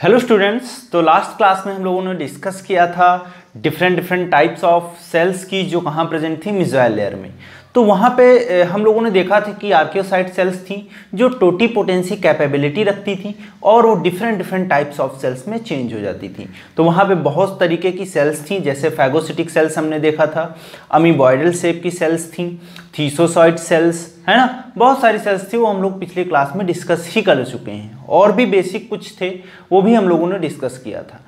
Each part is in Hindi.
हेलो स्टूडेंट्स, तो लास्ट क्लास में हम लोगों ने डिस्कस किया था डिफरेंट टाइप्स ऑफ सेल्स की जो कहाँ प्रेजेंट थी मेसोइल लेयर में। तो वहाँ पे हम लोगों ने देखा था कि आर्कियोसाइट सेल्स थी जो टोटीपोटेंसी कैपेबिलिटी रखती थी और वो डिफरेंट टाइप्स ऑफ सेल्स में चेंज हो जाती थी। तो वहाँ पे बहुत तरीके की सेल्स थी, जैसे फैगोसिटिक सेल्स हमने देखा था, अमीबॉइडल शेप की सेल्स थी, थीसोसॉइड सेल्स, है ना, बहुत सारी सेल्स थी। वो हम लोग पिछले क्लास में डिस्कस ही कर चुके हैं और भी बेसिक कुछ थे वो भी हम लोगों ने डिस्कस किया था।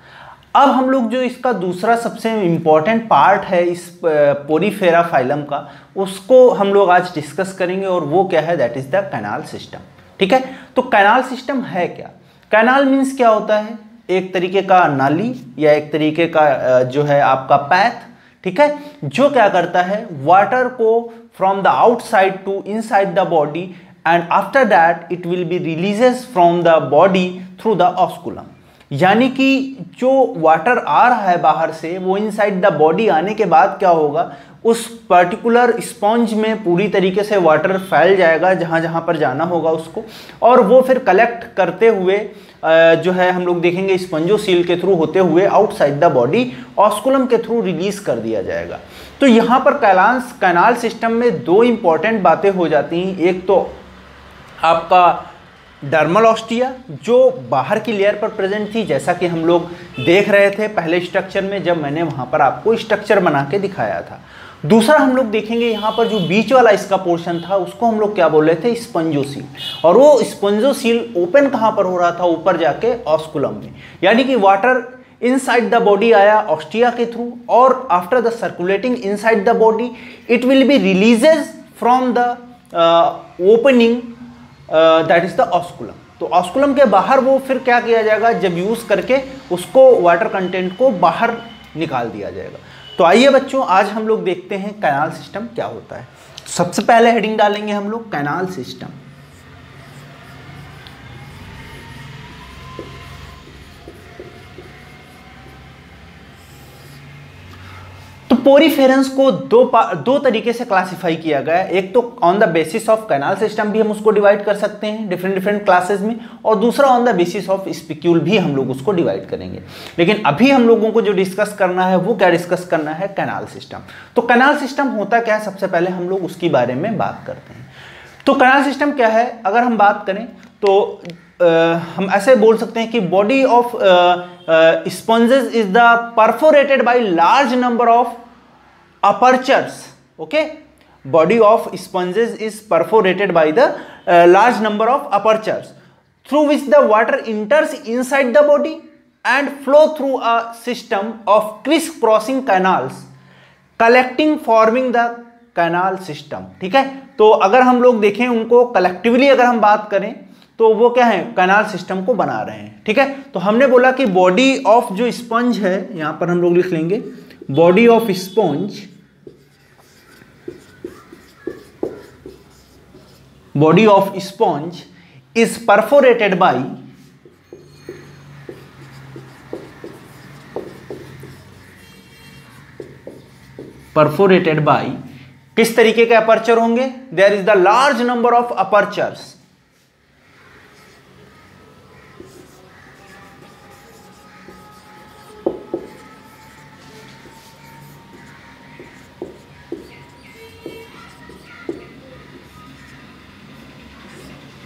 अब हम लोग जो इसका दूसरा सबसे इम्पॉर्टेंट पार्ट है इस पोरीफेरा फाइलम का, उसको हम लोग आज डिस्कस करेंगे और वो क्या है, that is the canal system. ठीक है, तो कैनाल सिस्टम है क्या? कैनाल मीन्स क्या होता है? एक तरीके का नाली या एक तरीके का जो है आपका पैथ, ठीक है, जो क्या करता है, वाटर को from the outside to inside the body and after that it will be releases from the body through the osculum. यानी कि जो वाटर आ रहा है बाहर से वो इनसाइड द बॉडी आने के बाद क्या होगा, उस पर्टिकुलर स्पंज में पूरी तरीके से वाटर फैल जाएगा जहाँ जहाँ पर जाना होगा उसको, और वो फिर कलेक्ट करते हुए जो है हम लोग देखेंगे स्पंजोसील के थ्रू होते हुए आउटसाइड द बॉडी ऑस्कुलम के थ्रू रिलीज कर दिया जाएगा। तो यहाँ पर कैनाल सिस्टम में दो इंपॉर्टेंट बातें हो जाती हैं। एक तो आपका डर्मल ऑस्टिया जो बाहर की लेयर पर प्रेजेंट थी, जैसा कि हम लोग देख रहे थे पहले स्ट्रक्चर में जब मैंने वहां पर आपको स्ट्रक्चर बना के दिखाया था। दूसरा हम लोग देखेंगे यहाँ पर जो बीच वाला इसका पोर्शन था उसको हम लोग क्या बोल रहे थे, स्पंजोसील। और वो स्पंजोसील ओपन कहाँ पर हो रहा था, ऊपर जाके ऑस्कुलम में। यानी कि वाटर इनसाइड द बॉडी आया ऑस्टिया के थ्रू, और after the circulating inside the body it will be releases from the opening that is the osculum. तो ऑस्कुलम के बाहर वो फिर क्या किया जाएगा, जब यूज करके उसको वाटर कंटेंट को बाहर निकाल दिया जाएगा। तो आइए बच्चों, आज हम लोग देखते हैं कैनाल सिस्टम क्या होता है। सबसे पहले हेडिंग डालेंगे हम लोग कैनाल सिस्टम। तो पोरीफेरेंस को दो तरीके से क्लासिफाई किया गया है। एक तो on the basis of canal system भी हम उसको डिवाइड कर सकते हैं डिफरेंट क्लासेस में, और दूसरा on the basis of spicule भी हम लोग उसको डिवाइड करेंगे। लेकिन अभी हम लोगों को जो डिस्कस करना है वो क्या डिस्कस करना है, कैनाल सिस्टम। तो कैनाल सिस्टम होता क्या है, सबसे पहले हम लोग उसके बारे में बात करते हैं। तो कैनाल सिस्टम क्या है, अगर हम बात करें तो हम ऐसे बोल सकते हैं कि body of sponges is the perforated by large number of apertures. Okay, body of sponges is perforated by the large number of apertures through which the water enters inside the body and flow through a system of criss-crossing canals collecting forming the canal system. ठीक है, तो अगर हम लोग देखें उनको कलेक्टिवली अगर हम बात करें तो वो क्या है, कैनाल सिस्टम को बना रहे हैं। ठीक है, तो हमने बोला कि बॉडी ऑफ जो स्पंज है, यहां पर हम लोग लिख लेंगे body of sponge, body of sponge is perforated by किस तरीके के अपर्चर होंगे, there is the large number of apertures.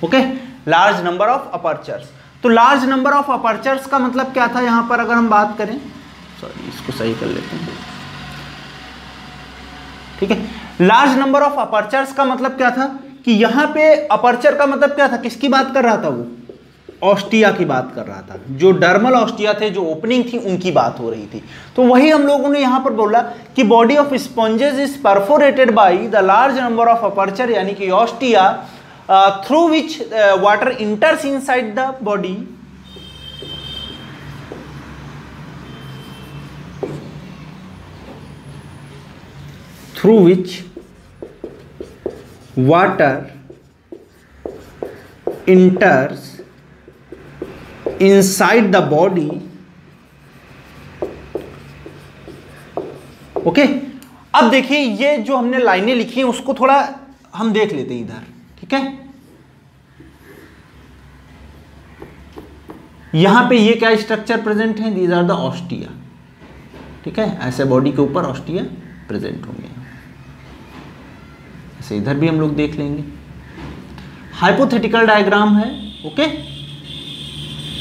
Okay, large number of apertures. तो लार्ज नंबर ऑफ अपर्चर्स का मतलब क्या था यहां पर, अगर हम बात करें, सॉरी इसको सही कर लेते हैं। ठीक है, लार्ज नंबर ऑफ अपर्चर्स का मतलब क्या था कि यहां पे अपर्चर का मतलब क्या था, किसकी बात कर रहा था वो, ऑस्टिया की बात कर रहा था। जो डर्मल ऑस्टिया थे, जो ओपनिंग थी, उनकी बात हो रही थी। तो वही हम लोगों ने यहां पर बोला कि body of sponges is perforated by the large number of aperture, यानी कि ostia through which water enters inside the body through which water enters inside the body. Okay, अब देखिए ये जो हमने लाइनें लिखी हैं उसको थोड़ा हम देख लेते हैं इधर। ठीक है, यहां पे ये क्या स्ट्रक्चर प्रेजेंट है, दीज आर द ऑस्टिया, ठीक है, ऐसे बॉडी के ऊपर ऑस्टिया प्रेजेंट होंगे। ऐसे इधर भी हम लोग देख लेंगे, हाइपोथेटिकल डायग्राम है, ओके,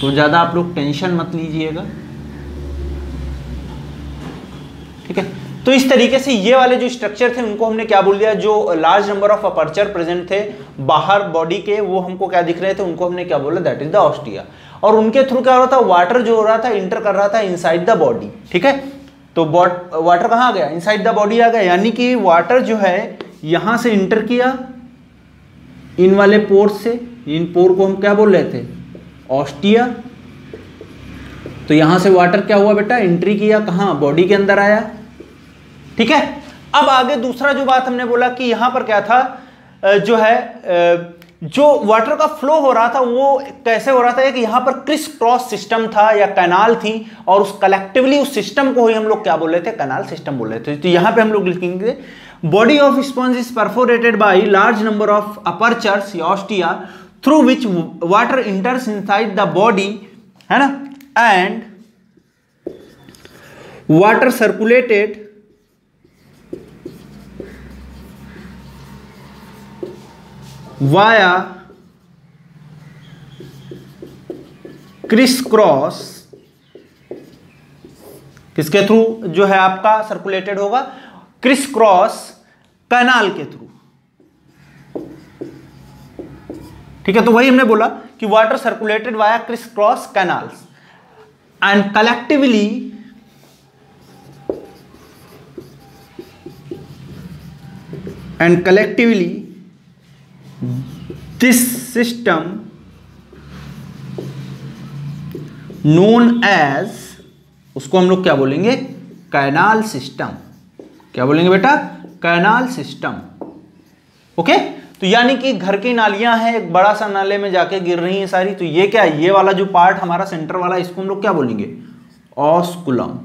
तो ज्यादा आप लोग टेंशन मत लीजिएगा, ठीक है। तो इस तरीके से ये वाले जो स्ट्रक्चर थे उनको हमने क्या बोल दिया, जो large number of aperture present थे बाहर बॉडी के, वो हमको क्या दिख रहे थे, उनको हमने क्या बोला, दैट इज द ऑस्टिया। और उनके थ्रू क्या हो रहा था, वाटर जो हो रहा था इंटर कर रहा था इनसाइड द बॉडी, ठीक है। तो वाटर कहाँ आ गया, इनसाइड द बॉडी आ गया, यानी कि वाटर जो है यहां से इंटर किया इन वाले पोर से, इन पोर को हम क्या बोल रहे थे, ऑस्टिया। तो यहां से वाटर क्या हुआ बेटा, एंट्री किया कहां, बॉडी के अंदर आया, ठीक है। अब आगे दूसरा जो बात हमने बोला कि यहां पर क्या था, जो है जो वाटर का फ्लो हो रहा था वो कैसे हो रहा था कि यहां पर क्रिस क्रॉस सिस्टम था या कैनाल थी, और उस कलेक्टिवली उस सिस्टम को ही हम लोग क्या बोल रहे थे, कैनाल सिस्टम बोल रहे थे। तो यहां पे हम लोग लिखेंगे body of sponge is perforated by large number of apertures या ostia through which water enters inside the body, है ना, and water circulated via criss cross, किसके थ्रू जो है आपका सर्कुलेटेड होगा, क्रिस क्रॉस कैनाल के थ्रू, ठीक है। तो वही हमने बोला कि water circulated via criss cross canals and collectively this system known as, उसको हम लोग क्या बोलेंगे, कैनाल सिस्टम, क्या बोलेंगे बेटा, कैनाल सिस्टम, ओके। तो यानी कि घर की नालियां हैं, एक बड़ा सा नाले में जाके गिर रही हैं सारी, तो ये क्या, ये वाला जो पार्ट हमारा सेंटर वाला, इसको हम लोग क्या बोलेंगे, ऑस्कुलम,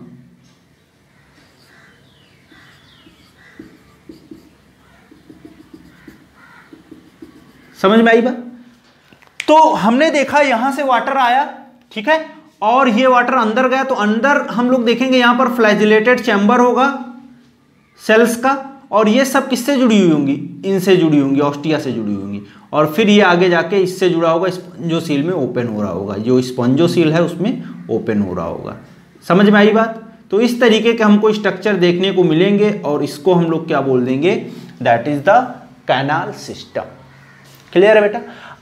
समझ में आई बात। तो हमने देखा यहां से वाटर आया, ठीक है, और ये वाटर अंदर गया, तो अंदर हम लोग देखेंगे यहां पर फ्लैजिलेटेड चैम्बर होगा सेल्स का, और ये सब किससे जुड़ी हुई होंगी, इनसे जुड़ी होंगी, ऑस्टिया से जुड़ी होंगी, और फिर ये आगे जाके इससे जुड़ा होगा, स्पंजोसील में ओपन हो रहा होगा, जो स्पंजोसील है उसमें ओपन हो रहा होगा, समझ में आई बात। तो इस तरीके के हमको स्ट्रक्चर देखने को मिलेंगे, और इसको हम लोग क्या बोल देंगे, that is the canal system, clear है बेटा।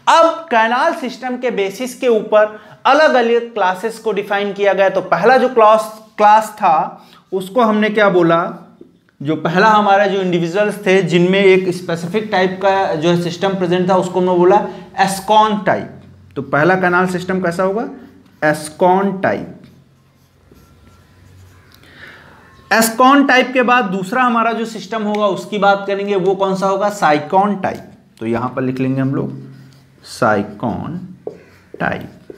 अब कैनाल सिस्टम के बेसिस के ऊपर अलग अलग क्लासेस को डिफाइन किया गया। तो पहला जो क्लास था उसको हमने क्या बोला, जो पहला हमारा जो इंडिविजुअल्स थे जिनमें एक स्पेसिफिक टाइप का जो है सिस्टम प्रेजेंट था, उसको हमने बोला एस्कॉन टाइप। तो पहला कैनाल सिस्टम कैसा होगा, एस्कॉन टाइप। एस्कॉन टाइप के बाद दूसरा हमारा जो सिस्टम होगा उसकी बात करेंगे, वो कौन सा होगा, साइकॉन टाइप। तो यहां पर लिख लेंगे हम लोग साइकॉन type.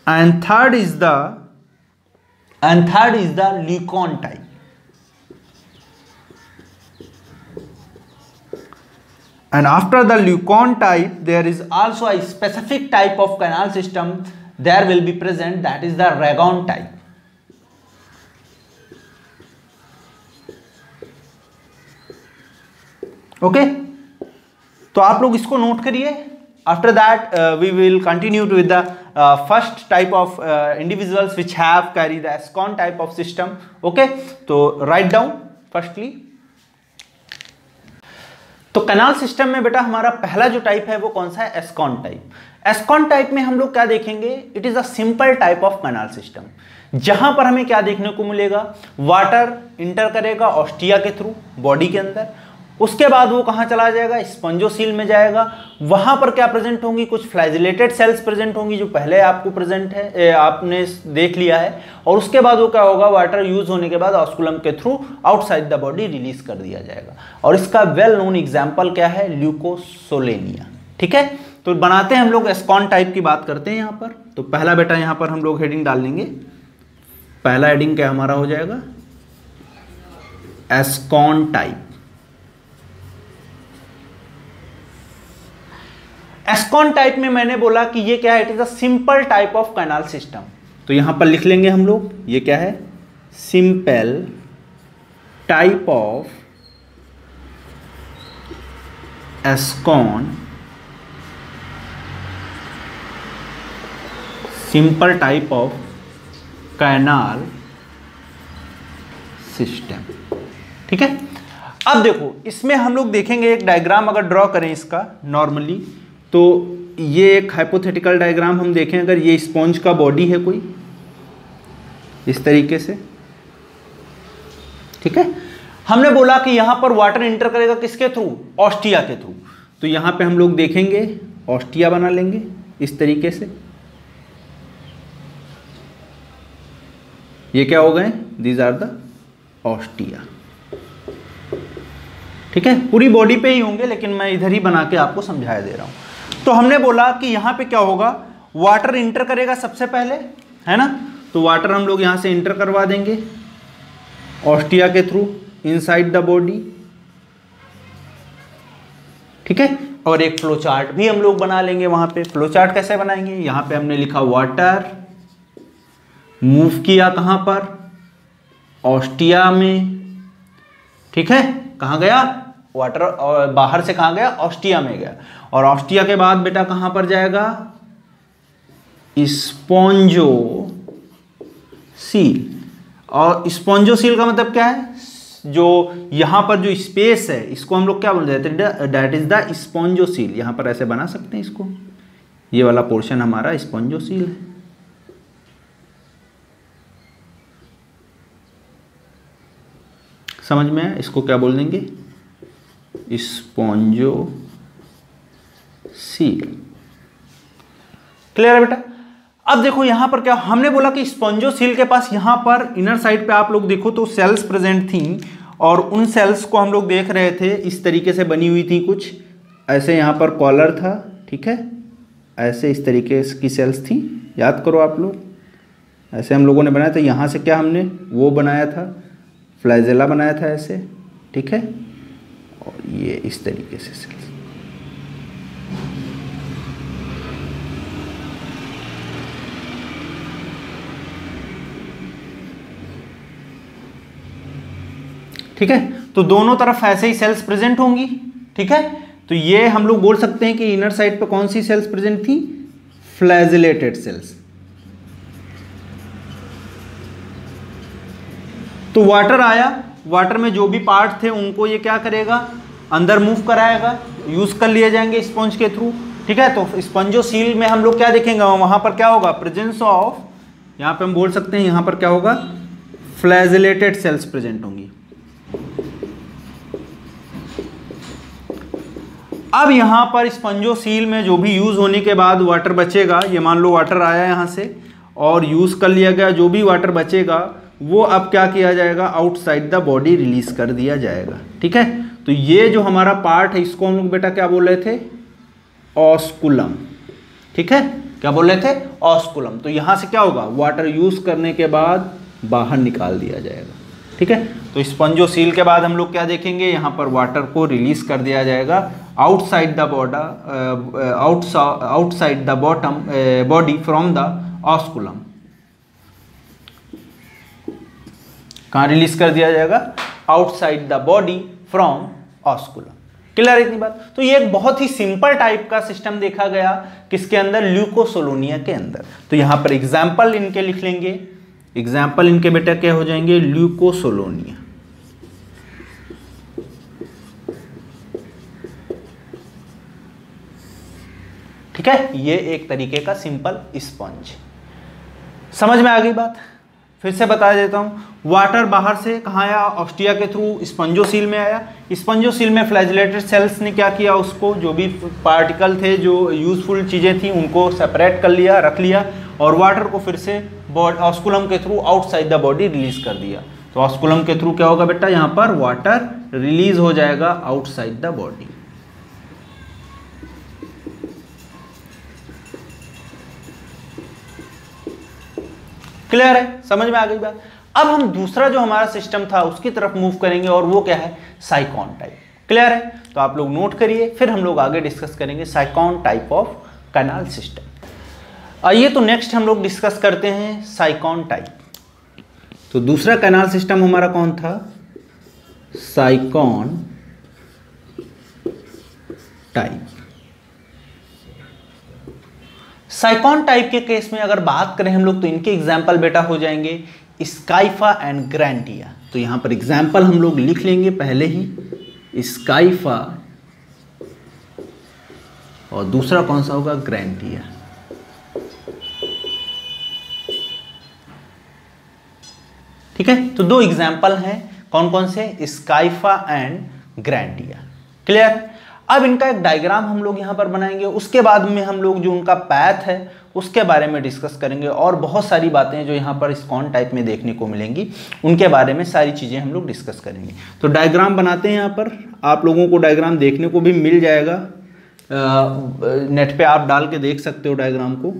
And third is the leucon type. And after the Leucon type, there is also a specific type of canal system there will be present, that is the Ragon type. Okay? तो आप लोग इसको नोट करिए। After that, we will continue with the first type of individuals which have carried the Ascon type of system. Okay? तो write down firstly. तो कैनाल सिस्टम में बेटा हमारा पहला जो टाइप है वो कौन सा है, एस्कॉन टाइप। एस्कॉन टाइप में हम लोग क्या देखेंगे, it is a simple type of canal system, जहां पर हमें क्या देखने को मिलेगा, वाटर इंटर करेगा ऑस्टिया के थ्रू बॉडी के अंदर, उसके बाद वो कहां चला जाएगा, स्पंजोसील में जाएगा। वहां पर क्या प्रेजेंट होंगी, कुछ फ्लैजिलेटेड सेल्स प्रेजेंट होंगी, जो पहले आपको प्रेजेंट है, आपने देख लिया है। और उसके बाद वो क्या होगा, वाटर यूज होने के बाद ऑस्कुलम के through outside the body release कर दिया जाएगा। और इसका वेल नोन एग्जाम्पल क्या है, ल्यूकोसोलेनिया। ठीक है, तो बनाते हैं हम लोग एस्कॉन टाइप की बात करते हैं यहाँ पर। तो पहला बेटा यहाँ पर हम लोग हेडिंग डाल देंगे, पहला हेडिंग क्या हमारा हो जाएगा, एस्कॉन टाइप। एस्कॉन टाइप में मैंने बोला कि ये क्या है, it is a simple type of canal system. तो यहां पर लिख लेंगे हम लोग, ये क्या है, simple type of ascon, simple type of canal system. ठीक है, अब देखो इसमें हम लोग देखेंगे एक डायग्राम अगर ड्रॉ करें इसका नॉर्मली, तो ये एक हाइपोथेटिकल डायग्राम हम देखें, अगर ये स्पॉन्ज का बॉडी है कोई इस तरीके से, ठीक है। हमने बोला कि यहां पर वाटर इंटर करेगा किसके थ्रू, ऑस्टिया के थ्रू। तो यहां पे हम लोग देखेंगे ऑस्टिया बना लेंगे इस तरीके से, ये क्या हो गए, दीज आर द ऑस्टिया। ठीक है, पूरी बॉडी पे ही होंगे लेकिन मैं इधर ही बना के आपको समझाया दे रहा हूं। तो हमने बोला कि यहां पे क्या होगा, वाटर इंटर करेगा सबसे पहले, है ना। तो वाटर हम लोग यहां से इंटर करवा देंगे ऑस्टिया के थ्रू इनसाइड द बॉडी। ठीक है, और एक फ्लो चार्ट भी हम लोग बना लेंगे वहां पे। फ्लो चार्ट कैसे बनाएंगे, यहां पे हमने लिखा वाटर मूव किया कहां पर, ऑस्टिया में। ठीक है, कहां गया वाटर, और बाहर से कहां गया, ऑस्टिया में गया। और ऑस्टिया के बाद बेटा कहां पर जाएगा, स्पॉन्जो सील। और स्पॉन्जो सील का मतलब क्या है, जो यहां पर जो स्पेस है इसको हम लोग क्या बोल रहे थे, दैट इज द स्पॉन्जो सील। यहां पर ऐसे बना सकते हैं इसको, ये वाला पोर्शन हमारा स्पॉन्जो सील है। समझ में आया, इसको क्या बोल देंगे, स्पॉन्जो सील। क्लियर है बेटा। अब देखो यहां पर क्या हमने बोला कि स्पॉन्जो सील के पास यहां पर इनर साइड पे आप लोग देखो तो सेल्स प्रेजेंट थी, और उन सेल्स को हम लोग देख रहे थे इस तरीके से बनी हुई थी, कुछ ऐसे यहां पर कॉलर था। ठीक है, ऐसे इस तरीके की सेल्स थी, याद करो आप लोग, ऐसे हम लोगों ने बनाया था। यहां से क्या हमने वो बनाया था, फ्लैजेला बनाया था ऐसे। ठीक है, और ये इस तरीके से सेल्स। ठीक है, तो दोनों तरफ ऐसे ही सेल्स प्रेजेंट होंगी। ठीक है, तो ये हम लोग बोल सकते हैं कि इनर साइड पे कौन सी सेल्स प्रेजेंट थी, फ्लैजिलेटेड सेल्स। तो वाटर आया, वाटर में जो भी पार्ट थे उनको ये क्या करेगा, अंदर मूव कराएगा, यूज कर लिए जाएंगे स्पंज के थ्रू। ठीक है, तो स्पंजो सील में हम लोग क्या देखेंगे, वहां पर क्या होगा, प्रेजेंस ऑफ, यहां पे हम बोल सकते हैं यहां पर क्या होगा, फ्लैजिलेटेड सेल्स प्रेजेंट होंगी। अब यहां पर स्पंजो सील में जो भी यूज होने के बाद वाटर बचेगा, ये मान लो वाटर आया यहां से और यूज कर लिया गया, जो भी वाटर बचेगा वो अब क्या किया जाएगा, आउटसाइड द बॉडी रिलीज कर दिया जाएगा। ठीक है, तो ये जो हमारा पार्ट है इसको हम लोग बेटा क्या बोल रहे थे, ऑस्कुलम। ठीक है, क्या बोल रहे थे, ऑस्कुलम। तो यहां से क्या होगा, वाटर यूज करने के बाद बाहर निकाल दिया जाएगा। ठीक है, तो स्पंजो सील के बाद हम लोग क्या देखेंगे, यहां पर वाटर को रिलीज कर दिया जाएगा outside the border, outside the bottom body from the osculum. कहां रिलीज कर दिया जाएगा, outside the body from osculum. Clear इतनी बात। तो ये एक बहुत ही सिंपल टाइप का सिस्टम देखा गया, किसके अंदर, ल्यूकोसोलोनिया के अंदर। तो यहां पर एग्जाम्पल इनके लिख लेंगे, एग्जाम्पल इनके बेटा क्या हो जाएंगे, ल्यूकोसोलोनिया। ठीक है, ये एक तरीके का सिंपल स्पंज। समझ में आ गई बात, फिर से बता देता हूं। वाटर बाहर से कहाँ आया, ऑस्टिया के थ्रू स्पंजोसील में आया। स्पंजोसील में फ्लैजिलेटेड सेल्स ने क्या किया, उसको जो भी पार्टिकल थे, जो यूजफुल चीज़ें थी, उनको सेपरेट कर लिया, रख लिया, और वाटर को फिर से ऑस्कुलम के through outside the body release कर दिया। तो ऑस्कुलम के थ्रू क्या होगा बेटा, यहाँ पर वाटर रिलीज हो जाएगा आउटसाइड द बॉडी। क्लियर है, समझ में आ गई बात। अब हम दूसरा जो हमारा सिस्टम था उसकी तरफ मूव करेंगे, और वो क्या है, साइकॉन टाइप। क्लियर है? तो आप लोग नोट करिए, फिर हम लोग आगे डिस्कस करेंगे साइकॉन टाइप ऑफ कैनाल सिस्टम। आइए तो नेक्स्ट हम लोग डिस्कस करते हैं साइकॉन टाइप। तो दूसरा कैनाल सिस्टम हमारा कौन था? साइकॉन टाइप। साइकॉन टाइप के केस में अगर बात करें हम लोग तो इनके एग्जाम्पल बेटा हो जाएंगे स्काइफा एंड ग्रांटिया। तो यहां पर एग्जाम्पल हम लोग लिख लेंगे पहले ही, स्काइफा और दूसरा कौन सा होगा? ग्रांटिया। ठीक है, तो दो एग्जाम्पल हैं, कौन कौन से? स्काइफा एंड ग्रांटिया। क्लियर? अब इनका एक डायग्राम हम लोग यहां पर बनाएंगे, उसके बाद में हम लोग जो उनका पैथ है उसके बारे में डिस्कस करेंगे, और बहुत सारी बातें जो यहाँ पर साइकॉन टाइप में देखने को मिलेंगी उनके बारे में सारी चीज़ें हम लोग डिस्कस करेंगे। तो डायग्राम बनाते हैं यहाँ पर, आप लोगों को डायग्राम देखने को भी मिल जाएगा, नेट पे आप डाल के देख सकते हो डायग्राम को।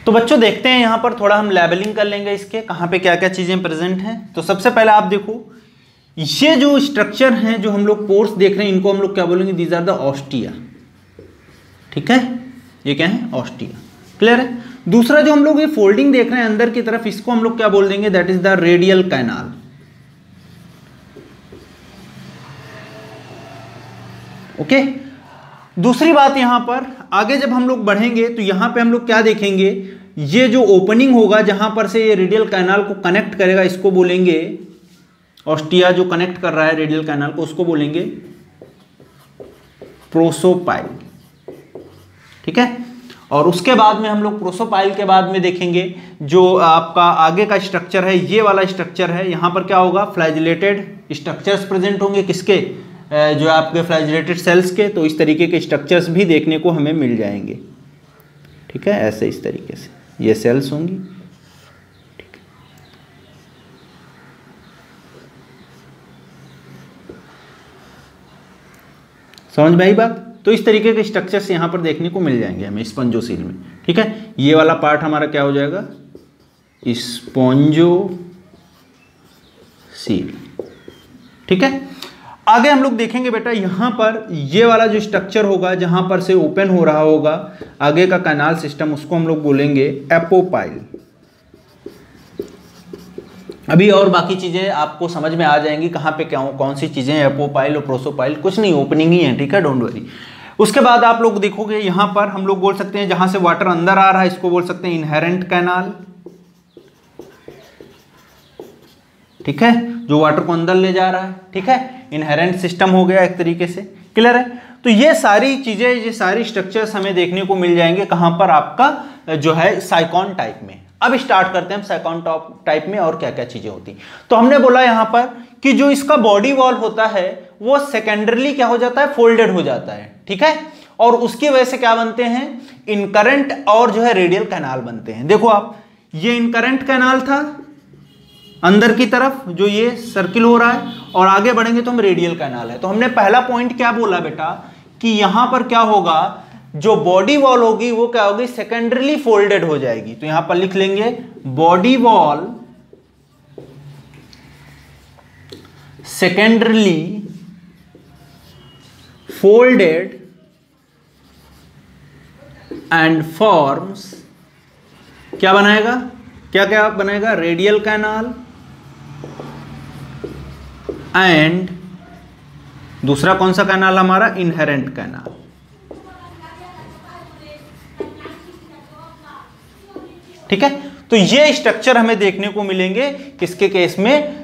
तो बच्चों देखते हैं यहाँ पर थोड़ा हम लेबलिंग कर लेंगे इसके, कहाँ पे क्या क्या चीज़ें प्रेजेंट हैं। तो सबसे पहले आप देखो, ये जो स्ट्रक्चर हैं जो हम लोग पोर्स देख रहे हैं इनको हम लोग क्या बोलेंगे? These are the ostia. ठीक है, ये क्या है? ऑस्टिया। क्लियर है? दूसरा जो हम लोग ये फोल्डिंग देख रहे हैं अंदर की तरफ, इसको हम लोग क्या बोल देंगे? That is the radial canal. Okay, दूसरी बात यहां पर आगे जब हम लोग बढ़ेंगे तो यहां पे हम लोग क्या देखेंगे? ये जो ओपनिंग होगा जहां पर से ये रेडियल कैनाल को कनेक्ट करेगा, इसको बोलेंगे ऑस्टिया। जो कनेक्ट कर रहा है रेडियल कैनाल को उसको बोलेंगे प्रोसोपाइल। ठीक है, और उसके बाद में हम लोग प्रोसोपाइल के बाद में देखेंगे जो आपका आगे का स्ट्रक्चर है, ये वाला स्ट्रक्चर है। यहां पर क्या होगा? फ्लैजिलेटेड स्ट्रक्चर्स प्रेजेंट होंगे, किसके? जो आपके फ्लैजिलेटेड सेल्स के। तो इस तरीके के स्ट्रक्चर्स भी देखने को हमें मिल जाएंगे। ठीक है, ऐसे इस तरीके से ये सेल्स होंगी। ठीक है, समझ में आई बात? तो इस तरीके के स्ट्रक्चर्स यहां पर देखने को मिल जाएंगे हमें स्पॉन्जोसील में। ठीक है, ये वाला पार्ट हमारा क्या हो जाएगा? स्पॉन्जोसील। ठीक है, आगे हम लोग देखेंगे बेटा यहां पर ये वाला जो स्ट्रक्चर होगा जहां पर से ओपन हो रहा होगा आगे का कैनाल सिस्टम, उसको हम लोग बोलेंगे एपोपाइल। अभी और बाकी चीजें आपको समझ में आ जाएंगी कहां पे क्या कौन सी चीजें हैं। एपोपाइल और प्रोसोपाइल कुछ नहीं, ओपनिंग ही है। ठीक है, डोंट वरी। उसके बाद आप लोग देखोगे यहां पर हम लोग बोल सकते हैं जहां से वाटर अंदर आ रहा है इसको बोल सकते हैं इनहेरेंट कैनाल। ठीक है, जो वाटर को अंदर ले जा रहा है। ठीक है, इनहेरेंट सिस्टम हो गया एक तरीके से। क्लियर है? तो ये सारी चीजें, ये सारी स्ट्रक्चर्स हमें देखने को मिल जाएंगे कहां पर? आपका जो है साइकॉन टाइप में। अब स्टार्ट करते हैं हम साइकॉन टाइप में और क्या क्या चीजें होती। तो हमने बोला यहां पर कि जो इसका बॉडी वॉल होता है वो सेकेंडरली क्या हो जाता है? फोल्डेड हो जाता है। ठीक है, और उसकी वजह से क्या बनते हैं? इनकरेंट और जो है रेडियल कैनाल बनते हैं। देखो आप, ये इनकरेंट कैनाल था अंदर की तरफ जो ये सर्किल हो रहा है, और आगे बढ़ेंगे तो हम रेडियल कैनाल है। तो हमने पहला पॉइंट क्या बोला बेटा कि यहां पर क्या होगा? जो बॉडी वॉल होगी वो क्या होगी? सेकेंडरली फोल्डेड हो जाएगी। तो यहां पर लिख लेंगे body wall secondarily folded and forms क्या बनाएगा? क्या क्या बनाएगा? रेडियल कैनाल एंड दूसरा कौन सा कैनाल हमारा? Inherent canal. ठीक है, तो ये स्ट्रक्चर हमें देखने को मिलेंगे किसके केस में?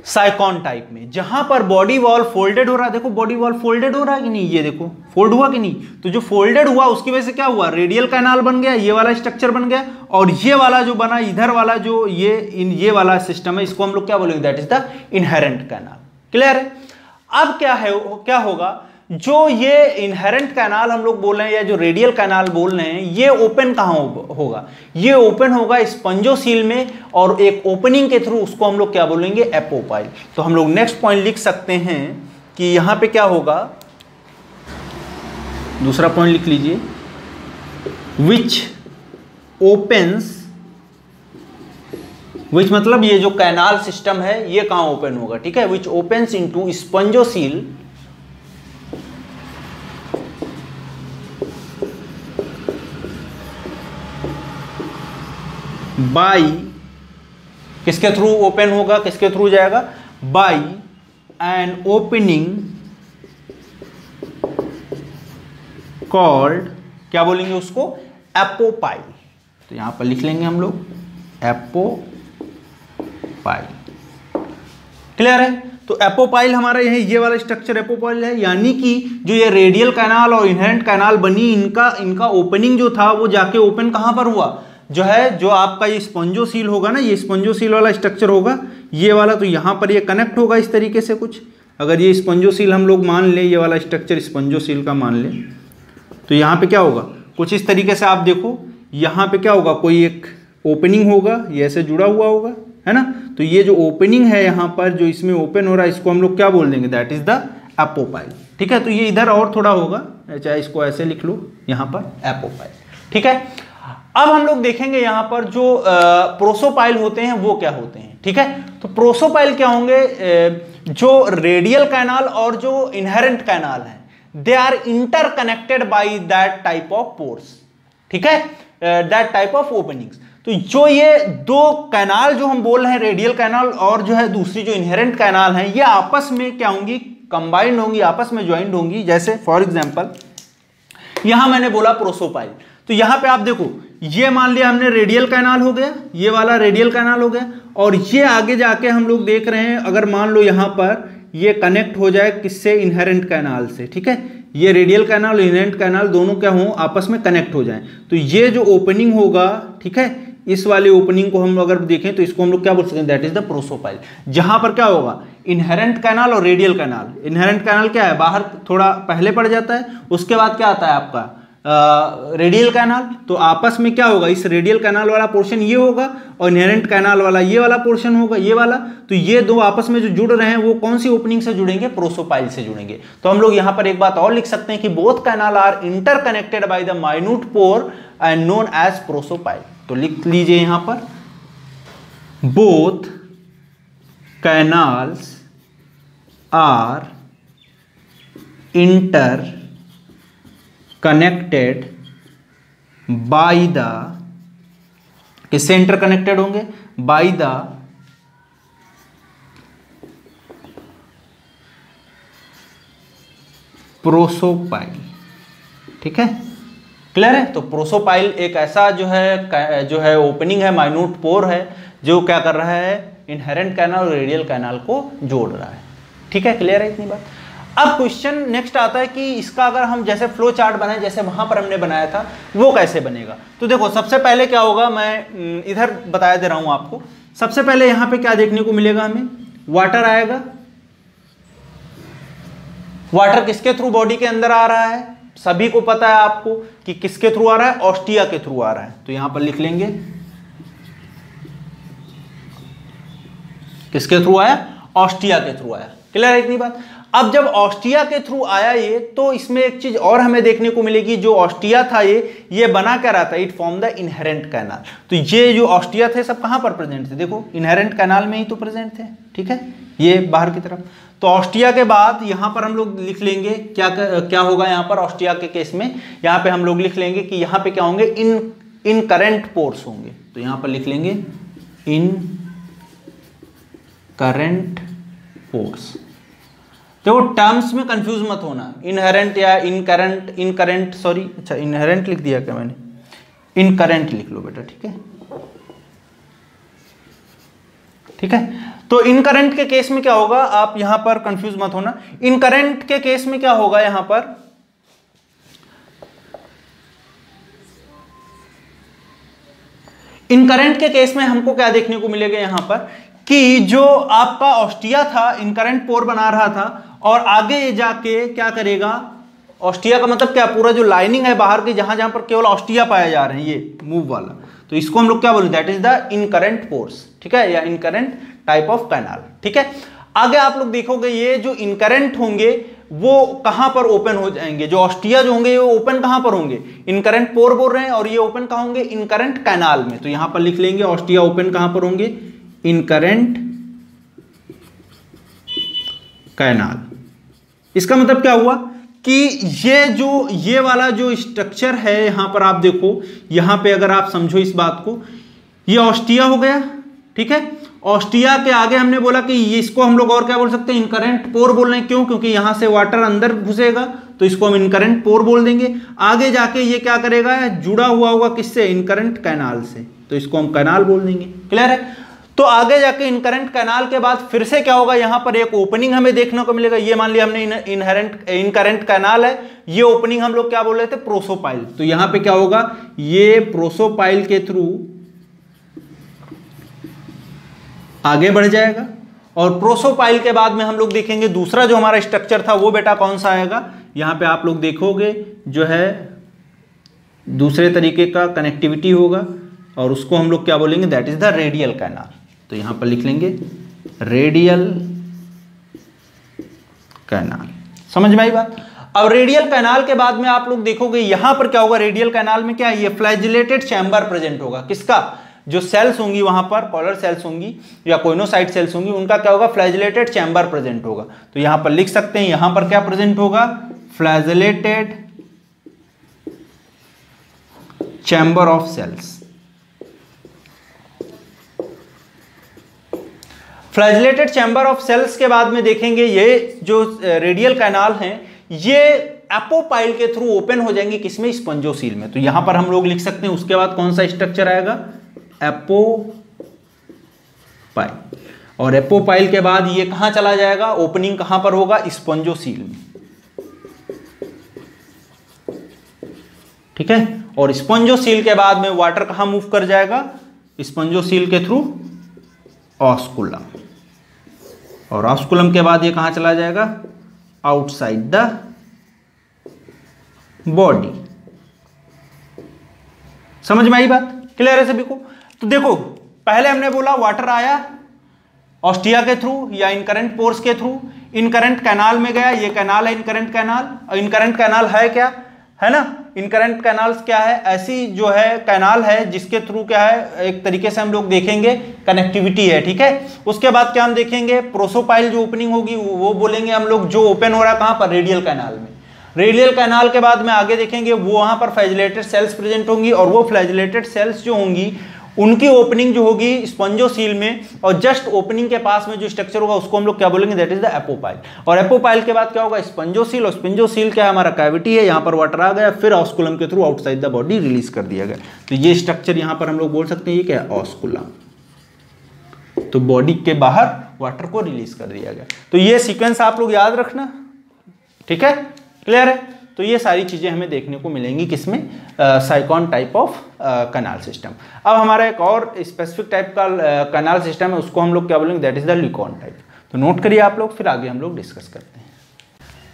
साइकॉन टाइप में, जहां पर बॉडी वॉल फोल्डेड हो रहा है। देखो बॉडी वॉल फोल्डेड हो रहा है कि नहीं? ये देखो फोल्ड हुआ कि नहीं? तो जो फोल्डेड हुआ उसकी वजह से क्या हुआ? रेडियल कैनाल बन गया, ये वाला स्ट्रक्चर बन गया। और ये वाला जो बना इधर वाला जो ये वाला सिस्टम है, इसको हम लोग क्या बोलेंगे? That is the inherent canal. Clear है? अब क्या होगा? जो ये इनहेरेंट कैनाल हम लोग बोल रहे हैं या जो रेडियल कैनाल बोल रहे हैं, ये ओपन कहां होगा? ये ओपन होगा स्पंजोसील में, और एक ओपनिंग के थ्रू उसको हम लोग क्या बोलेंगे? एपोपाइल। तो हम लोग नेक्स्ट पॉइंट लिख सकते हैं कि यहां पे क्या होगा? दूसरा पॉइंट लिख लीजिए, विच ओपन्स, विच मतलब ये जो कैनाल सिस्टम है ये कहां ओपन होगा, ठीक है, विच ओपन्स इनटू स्पंजोसील बाई, किसके थ्रू ओपन होगा, किसके थ्रू जाएगा, बाई एन ओपनिंग कॉल्ड, क्या बोलेंगे उसको, एपोपाइल। तो यहां पर लिख लेंगे हम लोग एपोपाइल। क्लियर है। तो एपोपाइल हमारा ये वाला स्ट्रक्चर एपोपाइल है, यानी कि जो ये रेडियल कैनाल और इनहेरेंट कैनाल बनी, इनका ओपनिंग जो था वो जाके ओपन कहां पर हुआ, जो है जो आपका ये स्पंजोसील होगा ना, ये स्पंजोसील वाला स्ट्रक्चर होगा ये वाला, तो यहां पर ये कनेक्ट होगा इस तरीके से कुछ। अगर ये स्पंजोसील हम लोग मान लें, ये वाला स्ट्रक्चर स्पंजोसील का मान लें, तो यहाँ पे क्या होगा, कुछ इस तरीके से आप देखो, यहाँ पे क्या होगा, कोई एक ओपनिंग होगा, ये ऐसे जुड़ा हुआ होगा, है ना। तो ये जो ओपनिंग है यहाँ पर जो इसमें ओपन हो रहा है, इसको हम लोग क्या बोल देंगे, दैट इज द एपोपाइल। ठीक है, तो ये इधर और थोड़ा होगा, चाहे इसको ऐसे लिख लो यहाँ पर एपोपाइल। ठीक है, अब हम लोग देखेंगे यहाँ पर जो प्रोसोपाइल होते हैं वो क्या होते हैं। ठीक है, तो प्रोसोपाइल क्या होंगे, जो रेडियल कैनाल और जो इनहेरेंट कैनाल है, they are interconnected by that type of pores. ठीक है, दैट टाइप ऑफ ओपनिंग्स। तो जो ये दो कैनाल जो हम बोल रहे हैं, रेडियल कैनाल और जो है दूसरी जो इनहेरेंट कैनाल है, ये आपस में क्या होंगी, कंबाइंड होंगी, आपस में ज्वाइंट होंगी। जैसे फॉर एग्जांपल यहां मैंने बोला प्रोसोपाइल, तो यहां पे आप देखो, ये मान लिया हमने रेडियल कैनाल हो गया, ये वाला रेडियल कैनाल हो गया, और ये आगे जाके हम लोग देख रहे हैं, अगर मान लो यहां पर ये कनेक्ट हो जाए किससे, इनहेरेंट कैनाल से। ठीक है, ये रेडियल कैनाल और इनहेरेंट कैनाल दोनों क्या हो, आपस में कनेक्ट हो जाएं, तो ये जो ओपनिंग होगा, ठीक है, इस वाले ओपनिंग को हम अगर देखें तो इसको हम लोग क्या बोल सकते हैं, दैट इज द प्रोसोपाइल। जहां पर क्या होगा, इनहेरेंट कैनाल और रेडियल कैनाल। इनहेरेंट कैनाल क्या है, बाहर थोड़ा पहले पड़ जाता है, उसके बाद क्या आता है आपका रेडियल कैनाल। तो आपस में क्या होगा, इस रेडियल कैनाल वाला पोर्शन ये होगा और इनहेरेंट कैनाल वाला ये वाला पोर्शन होगा, ये वाला। तो ये दो आपस में जो जुड़ रहे हैं वो कौन सी ओपनिंग से जुड़ेंगे, प्रोसोपाइल से जुड़ेंगे। तो हम लोग यहां पर एक बात और लिख सकते हैं कि both canal are interconnected by the minute pore and known as prosopyle. तो लिख लीजिए यहां पर, both canals are interconnected by the, किससे इंटरकनेक्टेड होंगे, बाय द प्रोसोपाइल। ठीक है, क्लियर है। तो प्रोसोपाइल एक ऐसा जो है ओपनिंग है, माइन्यूट पोर है, जो क्या कर रहा है, इनहेरेंट कैनाल और रेडियल कैनाल को जोड़ रहा है। ठीक है, क्लियर है इतनी बात। अब क्वेश्चन नेक्स्ट आता है कि इसका अगर हम जैसे फ्लो चार्ट बनाए, जैसे वहां पर हमने बनाया था, वो कैसे बनेगा। तो देखो, सबसे पहले क्या होगा, मैं इधर बताया दे रहा हूं आपको। सबसे पहले यहां पे क्या देखने को मिलेगा हमें, वाटर आएगा। वाटर किसके थ्रू बॉडी के अंदर आ रहा है, सभी को पता है आपको कि किसके थ्रू आ रहा है, ऑस्टिया के थ्रू आ रहा है। तो यहां पर लिख लेंगे किसके थ्रू आया, ऑस्टिया के थ्रू आया। क्लियर है इतनी बात। अब जब ऑस्टिया के थ्रू आया ये, तो इसमें एक चीज और हमें देखने को मिलेगी, जो ऑस्टिया था ये बना क्या रहा था, it form the inherent canal. तो ये जो ऑस्टिया थे सब कहां पर प्रेजेंट थे, देखो इनहेरेंट कैनाल में ही तो प्रेजेंट थे। ठीक है, ये बाहर की तरफ। तो ऑस्टिया के बाद यहां पर हम लोग लिख लेंगे क्या होगा यहां पर ऑस्टिया के केस में, यहां पे हम लोग लिख लेंगे कि यहां पे क्या होंगे, इन करेंट पोर्स होंगे। तो यहां पर लिख लेंगे इन करेंट पोर्स। देखो टर्म्स में कंफ्यूज मत होना, इनहेरेंट या इनकरेंट सॉरी, अच्छा इनहेरेंट लिख दिया क्या मैंने, इनकरेंट लिख लो बेटा। ठीक है, ठीक है। तो इनकरेंट के केस में क्या होगा, आप यहां पर कंफ्यूज मत होना। इनकरेंट के केस में क्या होगा, यहां पर इनकरेंट के केस में हमको क्या देखने को मिलेगा यहां पर, कि जो आपका ऑस्टिया था, इनकरेंट पोर बना रहा था, और आगे जाके क्या करेगा, ऑस्टिया का मतलब क्या, पूरा जो लाइनिंग है बाहर की, जहां जहां पर केवल ऑस्टिया पाया जा रहे हैं, ये मूव वाला, तो इसको हम लोग क्या बोलेंगे, that is the incurrent pores. ठीक है, या इनकरेंट टाइप ऑफ कैनाल। ठीक है, आगे आप लोग देखोगे ये जो इनकरेंट होंगे वो कहां पर ओपन हो जाएंगे, जो ऑस्टिया जो होंगे वो ओपन कहां पर होंगे, इनकरेंट पोर बोल रहे हैं, और ये ओपन कहां होंगे, इनकरेंट कैनाल में। तो यहां पर लिख लेंगे ऑस्टिया ओपन कहां पर होंगे, इनकरेंट कैनाल। इसका मतलब क्या हुआ कि ये वाला जो स्ट्रक्चर है यहां पर आप देखो, यहां पे अगर आप समझो इस बात को, ये ऑस्टिया हो गया, ठीक है। ऑस्टिया के आगे हमने बोला कि इसको हम लोग और क्या बोल सकते हैं, इनकरेंट पोर बोल रहे हैं, क्यों, क्योंकि यहां से वाटर अंदर घुसेगा तो इसको हम इनकरेंट पोर बोल देंगे। आगे जाके ये क्या करेगा, जुड़ा हुआ होगा किससे, इनकरेंट कैनाल से, तो इसको हम कैनाल बोल देंगे। क्लियर है। तो आगे जाके इनकरेंट कैनाल के बाद फिर से क्या होगा, यहां पर एक ओपनिंग हमें देखने को मिलेगा। ये मान लिया हमने इनकरेंट कैनाल है, ये ओपनिंग हम लोग क्या बोल रहे थे, प्रोसोपाइल। तो यहां पे क्या होगा, ये प्रोसोपाइल के थ्रू आगे बढ़ जाएगा, और प्रोसोपाइल के बाद में हम लोग देखेंगे दूसरा जो हमारा स्ट्रक्चर था वो बेटा कौन सा आएगा। यहां पे आप लोग देखोगे जो है दूसरे तरीके का कनेक्टिविटी होगा, और उसको हम लोग क्या बोलेंगे, that is the radial canal. तो यहां पर लिख लेंगे रेडियल कैनाल। समझ में आई बात। अब रेडियल कैनाल के बाद में आप लोग देखोगे यहां पर क्या होगा, रेडियल कैनाल में क्या है, ये फ्लैजिलेटेड चैम्बर प्रेजेंट होगा। किसका, जो सेल्स होंगी वहां पर, कॉलर सेल्स होंगी या कोइनोसाइट सेल्स होंगी, उनका क्या होगा, फ्लैजिलेटेड चैम्बर प्रेजेंट होगा। तो यहां पर लिख सकते हैं, यहां पर क्या प्रेजेंट होगा, flagellated chamber of cells. Flagellated chamber of cells के बाद में देखेंगे ये जो रेडियल कैनाल हैं, ये एपोपाइल के थ्रू ओपन हो जाएंगे, किसमें, स्पंजोसील में। तो यहां पर हम लोग लिख सकते हैं, उसके बाद कौन सा स्ट्रक्चर आएगा, एपोपाइल। और एपोपाइल के बाद ये कहां चला जाएगा, ओपनिंग कहां पर होगा, स्पंजोसील में, ठीक है। और स्पंजोसील के बाद में वाटर कहां मूव कर जाएगा, स्पंजोसील के थ्रू ऑस्कुलम, और ऑस्कुलम के बाद ये कहां चला जाएगा, आउटसाइड द बॉडी। समझ में आई बात, क्लियर है सभी को। तो देखो पहले हमने बोला वाटर आया ऑस्टिया के थ्रू या इनकरेंट पोर्स के थ्रू, इनकरेंट कैनाल में गया, ये कैनाल है इनकरेंट कैनाल। और इनकरेंट कैनाल है क्या, है ना, इनकरेंट कैनाल्स क्या है, ऐसी जो है कैनाल है जिसके थ्रू क्या है, एक तरीके से हम लोग देखेंगे कनेक्टिविटी है, ठीक है। उसके बाद क्या हम देखेंगे, प्रोसोपाइल जो ओपनिंग होगी वो बोलेंगे हम लोग, जो ओपन हो रहा है कहां पर, रेडियल कैनाल में। रेडियल कैनाल के बाद में आगे देखेंगे वो वहां पर फ्लैजिलेटेड सेल्स प्रेजेंट होंगी, और वो फ्लैजिलेटेड सेल्स जो होंगी उनकी ओपनिंग जो होगी स्पंजोसील में, और जस्ट ओपनिंग के पास में जो स्ट्रक्चर होगा उसको हम लोग क्या बोलेंगे, दैट इज द एपोपाइल। और एपोपाइल के बाद क्या होगा, स्पंजोसील, और स्पंजोसील क्या है, हमारा कैविटी है, यहां पर वाटर आ गया, फिर ऑस्कुलम के through outside the body release कर दिया गया। तो ये स्ट्रक्चर यहां पर हम लोग बोल सकते हैं, ये क्या है, ऑस्कुलम। तो बॉडी के बाहर वाटर को रिलीज कर दिया गया। तो ये सीक्वेंस आप लोग याद रखना, ठीक है, क्लियर है। तो ये सारी चीजें हमें देखने को मिलेंगी किसमें, साइकॉन टाइप ऑफ कैनाल सिस्टम। अब हमारा एक और स्पेसिफिक टाइप का कैनाल सिस्टम है, उसको हम लोग क्या बोलेंगे, that is the leucon type. तो नोट करिए आप लोग, फिर आगे हम लोग डिस्कस करते हैं।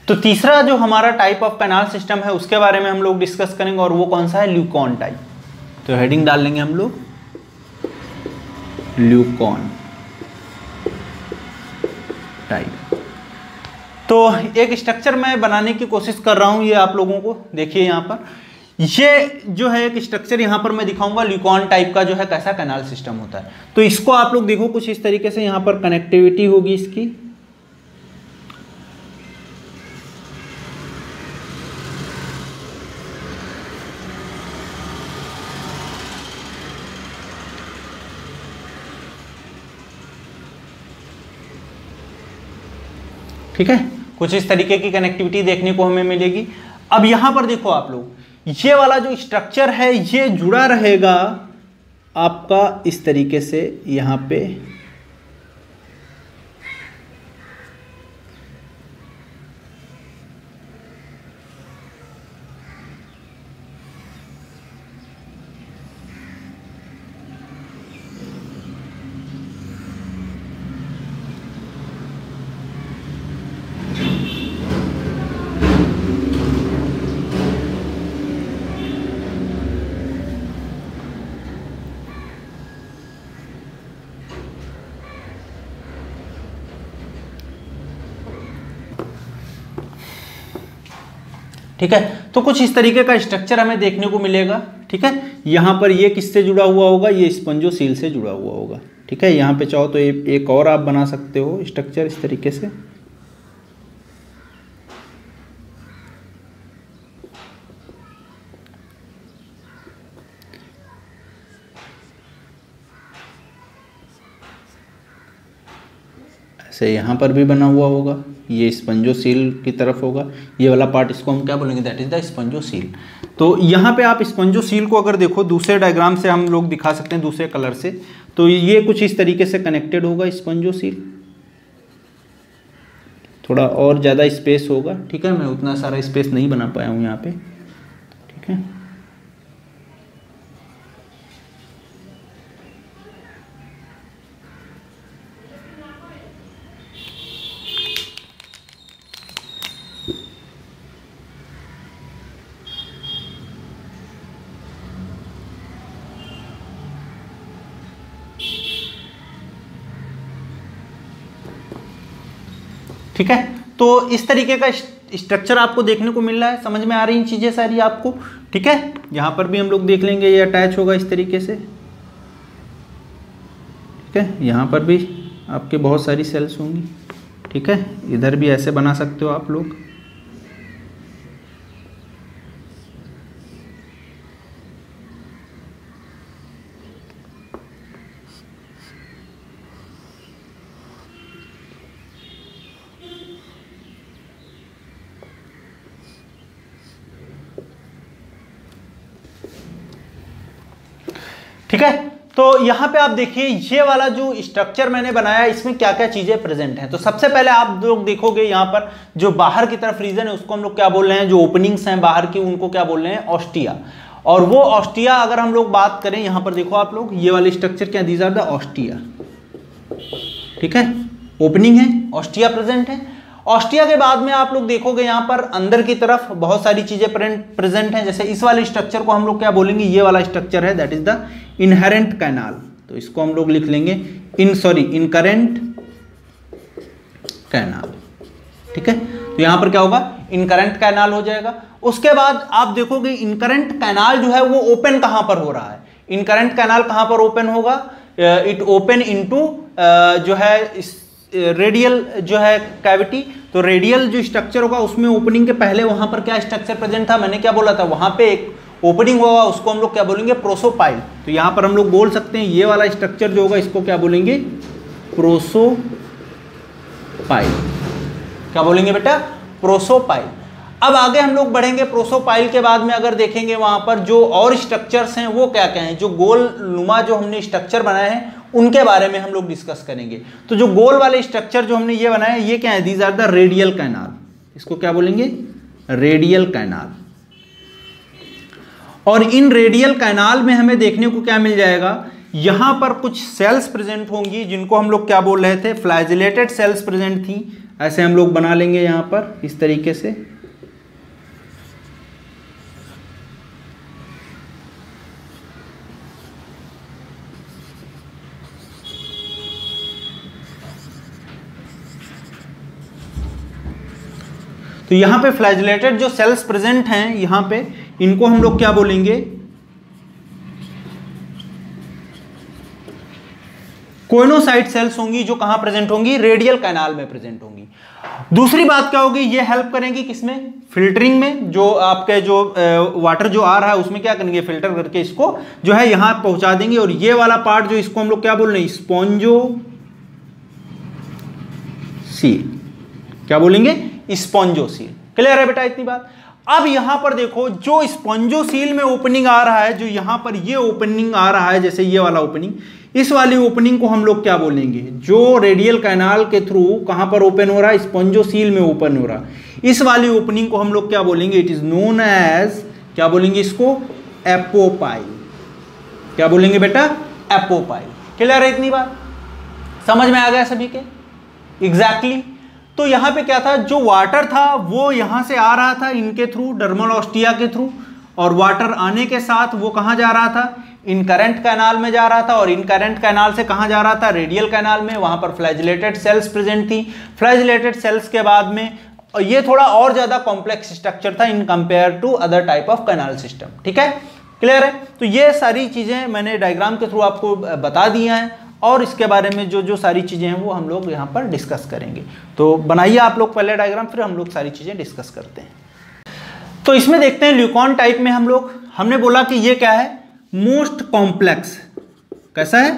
तो तीसरा जो हमारा टाइप ऑफ कैनाल सिस्टम है उसके बारे में हम लोग डिस्कस करेंगे, और वो कौन सा है, ल्यूकॉन टाइप। तो हेडिंग डाल लेंगे हम लोग, ल्यूकॉन टाइप। तो एक स्ट्रक्चर मैं बनाने की कोशिश कर रहा हूं, ये आप लोगों को देखिए यहां पर, ये जो है एक स्ट्रक्चर यहां पर मैं दिखाऊंगा ल्यूकॉन टाइप का, जो है कैसा कैनाल सिस्टम होता है। तो इसको आप लोग देखो कुछ इस तरीके से, यहां पर कनेक्टिविटी होगी इसकी, ठीक है, कुछ इस तरीके की कनेक्टिविटी देखने को हमें मिलेगी। अब यहां पर देखो आप लोग, ये वाला जो स्ट्रक्चर है ये जुड़ा रहेगा आपका इस तरीके से यहां पे, ठीक है। तो कुछ इस तरीके का स्ट्रक्चर हमें देखने को मिलेगा। ठीक है, यहाँ पर ये किससे जुड़ा हुआ होगा, ये स्पंजोसील से जुड़ा हुआ होगा। ठीक है, यहाँ पे चाहो तो एक और आप बना सकते हो स्ट्रक्चर इस तरीके से। ऐसे यहाँ पर भी बना हुआ होगा, ये स्पंजोसील की तरफ होगा, ये वाला पार्ट इसको हम क्या बोलेंगे, दैट इज द स्पंजोसील। तो यहाँ पे आप स्पंजोसील को अगर देखो दूसरे डायग्राम से हम लोग दिखा सकते हैं, दूसरे कलर से, तो ये कुछ इस तरीके से कनेक्टेड होगा स्पंजोसील। थोड़ा और ज़्यादा स्पेस होगा। ठीक है, मैं उतना सारा स्पेस नहीं बना पाया हूँ यहाँ पे। ठीक है, ठीक है। तो इस तरीके का स्ट्रक्चर आपको देखने को मिल रहा है, समझ में आ रही चीजें सारी आपको। ठीक है, यहाँ पर भी हम लोग देख लेंगे, ये अटैच होगा इस तरीके से। ठीक है, यहाँ पर भी आपके बहुत सारी सेल्स होंगी। ठीक है, इधर भी ऐसे बना सकते हो आप लोग। ठीक है, तो यहां पे आप देखिए ये वाला जो स्ट्रक्चर मैंने बनाया इसमें क्या क्या चीजें प्रेजेंट हैं। तो सबसे पहले आप लोग देखोगे यहां पर जो बाहर की तरफ रीजन है उसको हम लोग क्या बोल रहे हैं, जो ओपनिंग्स हैं बाहर की उनको क्या बोल रहे हैं, ऑस्टिया। और वो ऑस्टिया अगर हम लोग बात करें, यहां पर देखो आप लोग ये वाले स्ट्रक्चर क्या, दीज आर द ऑस्टिया। ठीक है, ओपनिंग है, ऑस्टिया प्रेजेंट है। ऑस्टिया के बाद में आप लोग देखोगे यहाँ पर अंदर की तरफ बहुत सारी चीजें प्रेजेंट हैं। जैसे इस वाले स्ट्रक्चर को हम लोग क्या बोलेंगे, ये वाला स्ट्रक्चर है, that is the inherent canal. तो इसको हम लोग लिख लेंगे इनकरेंट कैनाल। ठीक है, तो यहां पर क्या होगा, इनकरेंट कैनाल हो जाएगा। उसके बाद आप देखोगे इनकरेंट कैनाल जो है वो ओपन कहां पर हो रहा है, इनकरेंट कैनाल कहां पर ओपन होगा, इट ओपन इनटू जो है रेडियल जो है कैविटी। तो रेडियल जो स्ट्रक्चर होगा उसमें ओपनिंग के पहले वहां पर क्या स्ट्रक्चर प्रेजेंट था, मैंने क्या बोला था, वहां पे एक ओपनिंग होगा, उसको हम लोग क्या बोलेंगे, प्रोसोपाइल। तो यहां पर हम लोग बोल सकते हैं ये वाला स्ट्रक्चर जो होगा इसको क्या बोलेंगे, प्रोसोपाइल। क्या बोलेंगे बेटा, प्रोसोपाइल। अब आगे हम लोग बढ़ेंगे, प्रोसोपाइल के बाद में अगर देखेंगे वहां पर जो और स्ट्रक्चर्स हैं वो क्या क्या हैं, जो गोल नुमा जो हमने स्ट्रक्चर बनाए हैं उनके बारे में हम लोग डिस्कस करेंगे। तो जो गोल वाले स्ट्रक्चर जो हमने ये बनाए ये क्या है, these are the radial canal. इसको क्या बोलेंगे, रेडियल कैनाल। और इन रेडियल कैनाल में हमें देखने को क्या मिल जाएगा, यहां पर कुछ सेल्स प्रेजेंट होंगी जिनको हम लोग क्या बोल रहे थे, फ्लैजिलेटेड सेल्स प्रेजेंट थी। ऐसे हम लोग बना लेंगे यहां पर इस तरीके से। तो यहां पे फ्लैजिलेटेड जो सेल्स प्रेजेंट हैं यहां पे, इनको हम लोग क्या बोलेंगे, कोइनोसाइट सेल्स होंगी, जो कहां प्रेजेंट होंगी, रेडियल कैनाल में प्रेजेंट होंगी। दूसरी बात क्या होगी, ये हेल्प करेंगी किसमें, फिल्टरिंग में। जो आपके जो वाटर जो आ रहा है उसमें क्या करेंगे, फिल्टर करके इसको जो है यहां पहुंचा देंगे। और ये वाला पार्ट जो इसको हम लोग क्या बोल रहे हैं, स्पॉन्जोसील। क्या बोलेंगे, स्पॉन्जोसील। क्लियर है बेटा इतनी बात। अब यहां पर देखो जो स्पॉन्जोसील में ओपनिंग आ रहा है, जो यहां पर ये ओपनिंग आ रहा है, जैसे ये वाला ओपनिंग, इस वाली ओपनिंग को हम लोग क्या बोलेंगे, जो रेडियल कैनाल के थ्रू कहां पर ओपन हो रहा है, स्पॉन्जोसील में ओपन हो रहा है, इस वाली ओपनिंग को हम लोग क्या बोलेंगे, इट इज नोन एज, क्या बोलेंगे इसको, एपोपाइल। क्या बोलेंगे बेटा, एपोपाइल। क्लियर है इतनी बात, समझ में आ गया सभी के, एग्जैक्टली। तो यहां पे क्या था, जो वाटर था वो यहां से आ रहा था इनके थ्रू, डर्मल ऑस्टिया के थ्रू, और वाटर आने के साथ वो कहां जा रहा था, इनकरेंट कैनाल में जा रहा था। और इनकरेंट कैनाल से कहां जा रहा था, रेडियल कैनाल में। वहां पर फ्लैजिलेटेड सेल्स प्रेजेंट थी। फ्लैजिलेटेड सेल्स के बाद में और ये थोड़ा और ज्यादा कॉम्प्लेक्स स्ट्रक्चर था in compare to other type of canal system. ठीक है, क्लियर है। तो ये सारी चीजें मैंने डायग्राम के थ्रू आपको बता दी हैं और इसके बारे में जो जो सारी चीजें हैं वो हम लोग यहाँ पर डिस्कस करेंगे। तो बनाइए आप लोग पहले डायग्राम, फिर हम लोग सारी चीजें डिस्कस करते हैं। तो इसमें देखते हैं ल्यूकॉन टाइप में हमने बोला कि ये क्या है, मोस्ट कॉम्प्लेक्स। कैसा है,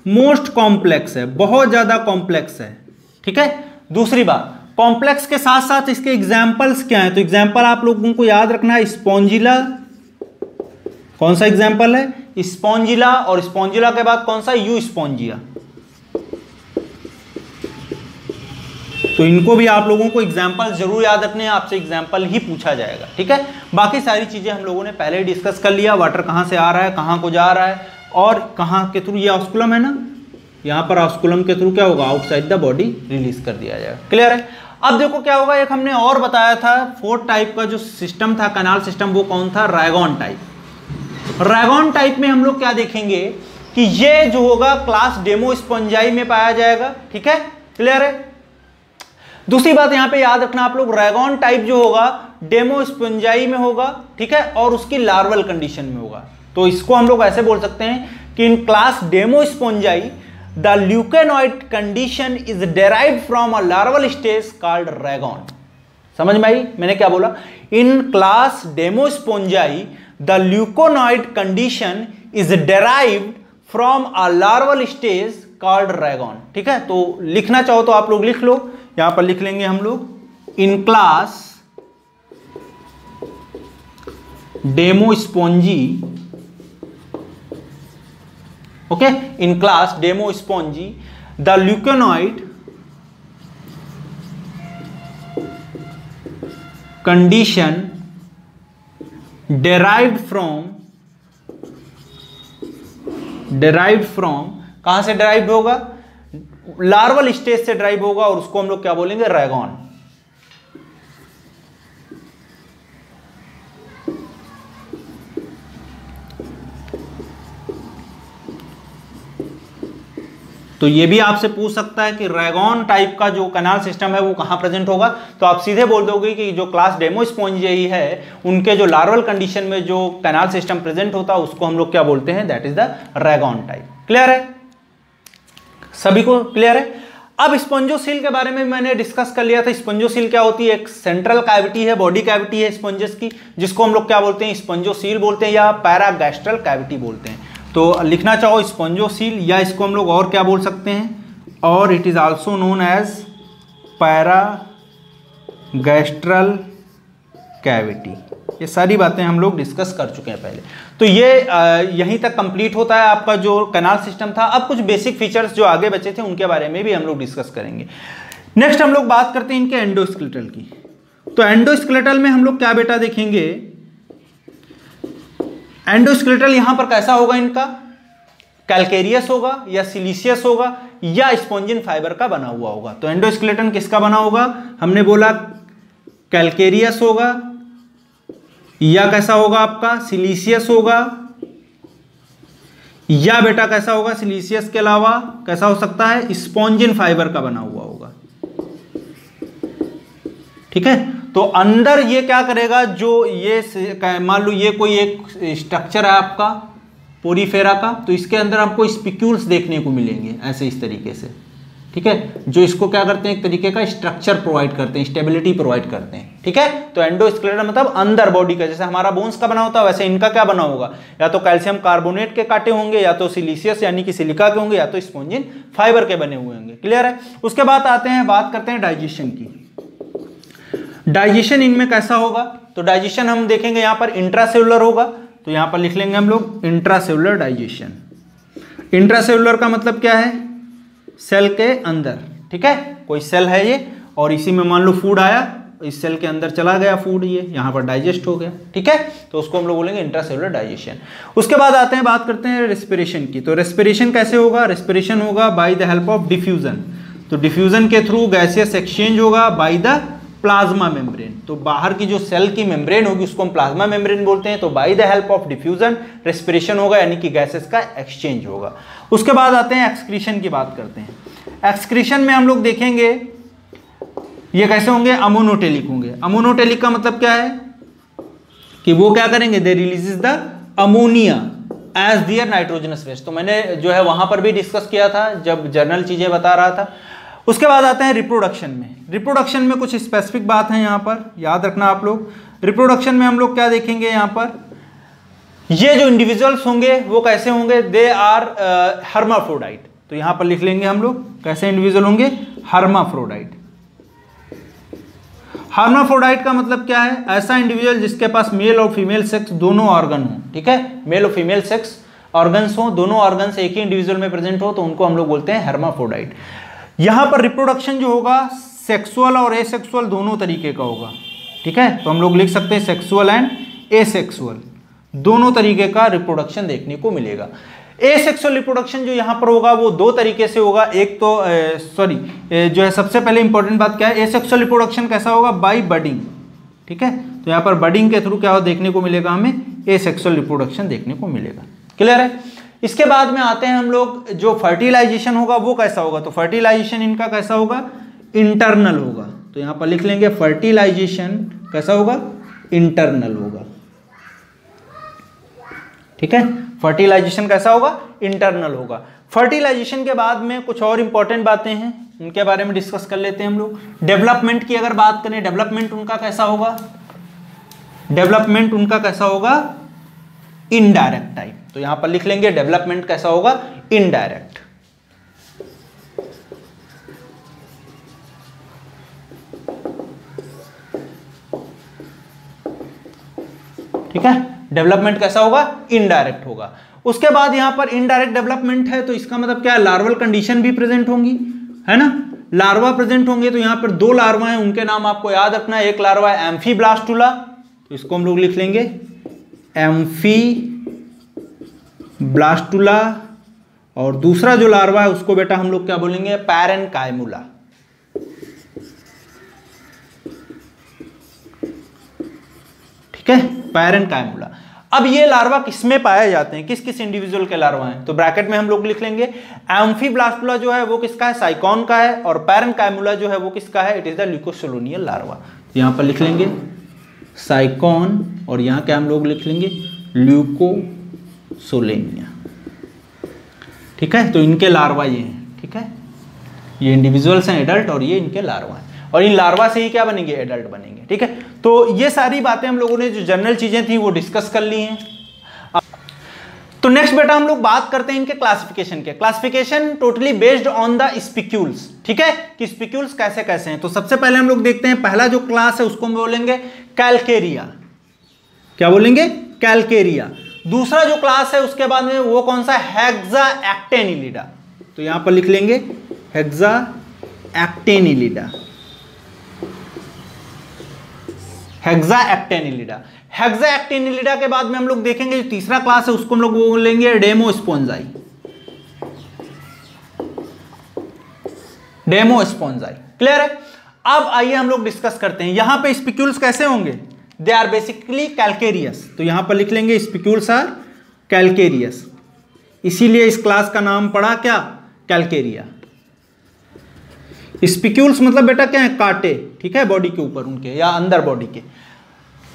मोस्ट कॉम्प्लेक्स है, बहुत ज्यादा कॉम्प्लेक्स है। ठीक है, दूसरी बात कॉम्प्लेक्स के साथ साथ इसके एग्जाम्पल्स क्या है, तो एग्जाम्पल आप लोगों को याद रखना है, स्पॉन्जिला। कौन सा एग्जाम्पल है, स्पॉन्जिला, और स्पॉन्जिला के बाद कौन सा, यू स्पॉन्जिया। तो इनको भी आप लोगों को एग्जाम्पल जरूर याद रखने हैं, आपसे एग्जाम्पल ही पूछा जाएगा। ठीक है, बाकी सारी चीजें हम लोगों ने पहले ही डिस्कस कर लिया, वाटर कहां से आ रहा है, कहां को जा रहा है और कहां के थ्रू, ये ऑस्कुलम है ना, यहां पर ऑस्कुलम के थ्रू क्या होगा, आउटसाइड द बॉडी रिलीज कर दिया जाएगा। क्लियर है। अब देखो क्या होगा, एक हमने और बताया था, फोर्थ टाइप का जो सिस्टम था कैनाल सिस्टम, वो कौन था, रैगॉन टाइप। रैगॉन टाइप में हम लोग क्या देखेंगे कि ये जो होगा क्लास डेमोस्पोंजाई में पाया जाएगा। ठीक है, क्लियर है। दूसरी बात यहां पे याद रखना आप लोग, रैगॉन टाइप जो होगा डेमोस्पोंजाई में होगा। ठीक है, और उसकी लार्वल कंडीशन में होगा। तो इसको हम लोग ऐसे बोल सकते हैं कि in class Demospongiae the leuconoid condition is derived from a larval stage called rhagon. समझ में आई मैंने क्या बोला, in class Demospongiae the leuconoid condition is derived from a larval stage called rhagon. ठीक है, तो लिखना चाहो तो आप लोग लिख लो, यहां पर लिख लेंगे हम लोग, in class Demospongiae, okay, in class Demospongiae the leuconoid condition derived from कहां से derived होगा, लार्वल स्टेज से ड्राइव होगा और उसको हम लोग क्या बोलेंगे, रैगॉन। तो ये भी आपसे पूछ सकता है कि रैगॉन टाइप का जो कैनाल सिस्टम है वो कहां प्रेजेंट होगा, तो आप सीधे बोल दोगे कि जो क्लास डेमोस्पोंजाई है उनके जो लार्वल कंडीशन में जो कैनाल सिस्टम प्रेजेंट होता है उसको हम लोग क्या बोलते हैं, that is the rhagon type. Clear है, सभी को क्लियर है। अब स्पंजोसील के बारे में मैंने डिस्कस कर लिया था। स्पंजोसील क्या होती है, एक सेंट्रल कैविटी है, बॉडी कैविटी है स्पंजस की, जिसको हम लोग क्या बोलते हैं, स्पंजोसील बोलते हैं या पैरागैस्ट्रल कैविटी बोलते हैं। तो लिखना चाहो स्पंजोसील, या इसको हम लोग और क्या बोल सकते हैं, और it is also known as paragastric cavity. ये सारी बातें हम लोग डिस्कस कर चुके हैं पहले। तो ये यहीं तक कंप्लीट होता है आपका जो कैनाल सिस्टम था। अब कुछ बेसिक फीचर्स जो आगे बचे थे उनके बारे में भी हम लोग डिस्कस करेंगे। नेक्स्ट हम लोग बात करते हैं इनके एंडोस्केलेटल की। तो एंडोस्केलेटल में हम लोग क्या बेटा देखेंगे, एंडोस्केलेटल यहां पर कैसा होगा, इनका कैल्केरियस होगा या सिलिशियस होगा या स्पॉन्जिन फाइबर का बना हुआ होगा। तो एंडोस्केलेटन किसका बना होगा, हमने बोला कैल्केरियस होगा या कैसा होगा आपका सिलिशियस होगा, या बेटा कैसा होगा, सिलिशियस के अलावा कैसा हो सकता है, स्पॉन्जिन फाइबर का बना हुआ होगा। ठीक है, तो अंदर ये क्या करेगा, जो ये मान लो ये कोई एक स्ट्रक्चर है आपका पोरीफेरा का, तो इसके अंदर आपको स्पिक्यूल्स देखने को मिलेंगे ऐसे इस तरीके से। ठीक है, जो इसको क्या करते हैं, एक तरीके का स्ट्रक्चर प्रोवाइड करते हैं, स्टेबिलिटी प्रोवाइड करते हैं। ठीक है, तो एंडोस्केलेटल मतलब अंदर बॉडी का, जैसे हमारा बोन्स का बना होता है वैसे इनका क्या बना होगा, या तो कैल्शियम कार्बोनेट के कांटे होंगे, या तो सिलिशियस यानी कि सिलिका के होंगे, या तो स्पॉन्जिन फाइबर के बने हुए होंगे। क्लियर है। उसके बाद आते हैं, बात करते हैं डाइजेशन की। डाइजेशन इनमें कैसा होगा, तो डाइजेशन हम देखेंगे यहां पर इंट्रासेलुलर होगा, तो यहां पर लिख लेंगे हम लोग इंट्रासेलुलर डाइजेशन। इंट्रासेलुलर का मतलब क्या है, सेल के अंदर। ठीक है, कोई सेल है ये और इसी में मान लो फूड आया, इस सेल के अंदर चला गया फूड, ये यहां पर डाइजेस्ट हो गया। ठीक है, तो उसको हम लोग बोलेंगे इंट्रासेलुलर डाइजेशन। उसके बाद आते हैं, बात करते हैं रेस्पिरेशन की। तो रेस्पिरेशन कैसे होगा, रेस्पिरेशन होगा by the help of diffusion. तो डिफ्यूजन के थ्रू गैसियस एक्सचेंज होगा बाय द प्लाज्मा मेम्ब्रेन। तो बाहर की जो सेल की मेम्ब्रेन होगी उसको हम प्लाज्मा मेम्ब्रेन बोलते हैं। तो by the help of diffusion respiration होगा, यानी कि गैसेस का एक्सचेंज होगा। उसके बाद आते हैं एक्सक्रीशन की बात करते हैं। एक्सक्रीशन में हम लोग देखेंगे ये कैसे होंगे, अमोनोटेलिक होंगे। अमोनोटेलिक का मतलब क्या है कि वो क्या करेंगे, they releases the ammonia as their nitrogenous waste. तो मैंने जो है वहां पर भी डिस्कस किया था जब जर्नल चीजें बता रहा था। उसके बाद आते हैं रिप्रोडक्शन में। रिप्रोडक्शन में कुछ स्पेसिफिक बात है यहाँ पर याद रखना आप लोग। रिप्रोडक्शन में हम लोग क्या देखेंगे, यहाँ पर ये जो इंडिविजुअल्स होंगे वो कैसे होंगे, दे आर हर्माफ्रोडाइट। तो यहाँ पर लिख लेंगे हम लोग कैसे इंडिविजुअल होंगे, हर्माफ्रोडाइट। हर्माफ्रोडाइट का मतलब क्या है, ऐसा इंडिविजुअल जिसके पास मेल और फीमेल सेक्स दोनों ऑर्गन हो, ठीक है, मेल और फीमेल सेक्स ऑर्गन्स हो, दोनों ऑर्गन्स एक ही इंडिविजुअल में प्रेजेंट हो, तो उनको हम लोग बोलते हैं हर्माफ्रोडाइट। यहां पर रिप्रोडक्शन जो होगा सेक्सुअल और एसेक्सुअल दोनों तरीके का होगा, ठीक है। तो हम लोग लिख सकते हैं सेक्सुअल एंड एसेक्सुअल, दोनों तरीके का रिप्रोडक्शन देखने को मिलेगा। एसेक्सुअल रिप्रोडक्शन जो यहाँ पर होगा वो दो तरीके से होगा। एक तो जो है सबसे पहले इंपॉर्टेंट बात क्या है, एसेक्सुअल रिप्रोडक्शन कैसा होगा, बाय बडिंग, ठीक है। तो यहाँ पर बडिंग के थ्रू क्या हो देखने को मिलेगा, हमें एसेक्सुअल रिप्रोडक्शन देखने को मिलेगा। क्लियर है। इसके बाद में आते हैं हम लोग, जो फर्टिलाइजेशन होगा वो कैसा होगा, तो फर्टिलाइजेशन इनका कैसा होगा, इंटरनल होगा। तो यहाँ पर लिख लेंगे फर्टिलाइजेशन कैसा होगा, इंटरनल होगा, ठीक है। फर्टिलाइजेशन कैसा होगा, इंटरनल होगा। फर्टिलाइजेशन के बाद में कुछ और इंपॉर्टेंट बातें हैं, उनके बारे में डिस्कस कर लेते हैं हम लोग। डेवलपमेंट की अगर बात करें, डेवलपमेंट उनका कैसा होगा, डेवलपमेंट उनका कैसा होगा, इनडायरेक्ट टाइप। तो यहां पर लिख लेंगे डेवलपमेंट कैसा होगा, इनडायरेक्ट, ठीक है। डेवलपमेंट कैसा होगा, इनडायरेक्ट होगा। उसके बाद यहां पर इनडायरेक्ट डेवलपमेंट है, तो इसका मतलब क्या है, लार्वल कंडीशन भी प्रेजेंट होंगी, है ना, लार्वा प्रेजेंट होंगे। तो यहां पर दो लार्वा हैं, उनके नाम आपको याद रखना है। एक लार्वा है एम्फीब्लास्टुला, तो इसको हम लोग लिख लेंगे एम्फीब्लास्टुला, और दूसरा जो लार्वा है उसको बेटा हम लोग क्या बोलेंगे, पैरेन्काइमुला, ठीक है, पैरेन्काइमुला। अब ये लार्वा किसमें पाए जाते हैं, किस किस इंडिविजुअल के लार्वा हैं, तो ब्रैकेट में हम लोग लिख लेंगे एम्फीब्लास्टुला जो है वो किसका है, साइकॉन का है, और पैरेन्काइमुला जो है वो किसका है, इट इज द ल्यूकोसोलोनियल लार्वा। यहां पर लिख लेंगे साइकॉन, और यहां क्या हम लोग लिख लेंगे, ल्यूकोसोलेनिया, ठीक है। तो इनके लार्वा ये हैं, ठीक है, ये इंडिविजुअल्स हैं एडल्ट, और ये इनके लार्वा हैं, और इन लार्वा से ही क्या बनेंगे, एडल्ट बनेंगे, ठीक है। तो ये सारी बातें हम लोगों ने जो जनरल चीजें थी वो डिस्कस कर ली हैं। तो नेक्स्ट बेटा हम लोग बात करते हैं इनके क्लासिफिकेशन के। Classification totally based on the spicules, ठीक है, कि स्पिक्यूल्स कैसे कैसे हैं। तो सबसे पहले हम लोग देखते हैं, पहला जो क्लास है उसको हम बोलेंगे कैल्केरिया, क्या बोलेंगे, कैल्केरिया। दूसरा जो क्लास है उसके बाद में वो कौन सा, हेक्साएक्टिनिलिडा। तो यहां पर लिख लेंगे हेक्साएक्टिनिलिडा, हेक्साएक्टिनिलिडा। हेक्साएक्टिनिलिडा के बाद में हम लोग देखेंगे जो तीसरा क्लास है उसको हम लोग बोलेंगे डेमोस्पोंजाई, डेमोस्पोंजाई। क्लियर है। अब आइए हम लोग डिस्कस करते हैं, यहां पे स्पिक्यूल्स कैसे होंगे, दे आर बेसिकली कैल्केरियस। तो यहां पर लिख लेंगे स्पिक्यूल्स आर कैल्केरियस, इसीलिए इस क्लास का नाम पड़ा क्या, कैल्केरिया। स्पिक्यूल्स मतलब बेटा क्या है, कांटे, ठीक है, बॉडी के ऊपर उनके या अंदर बॉडी के।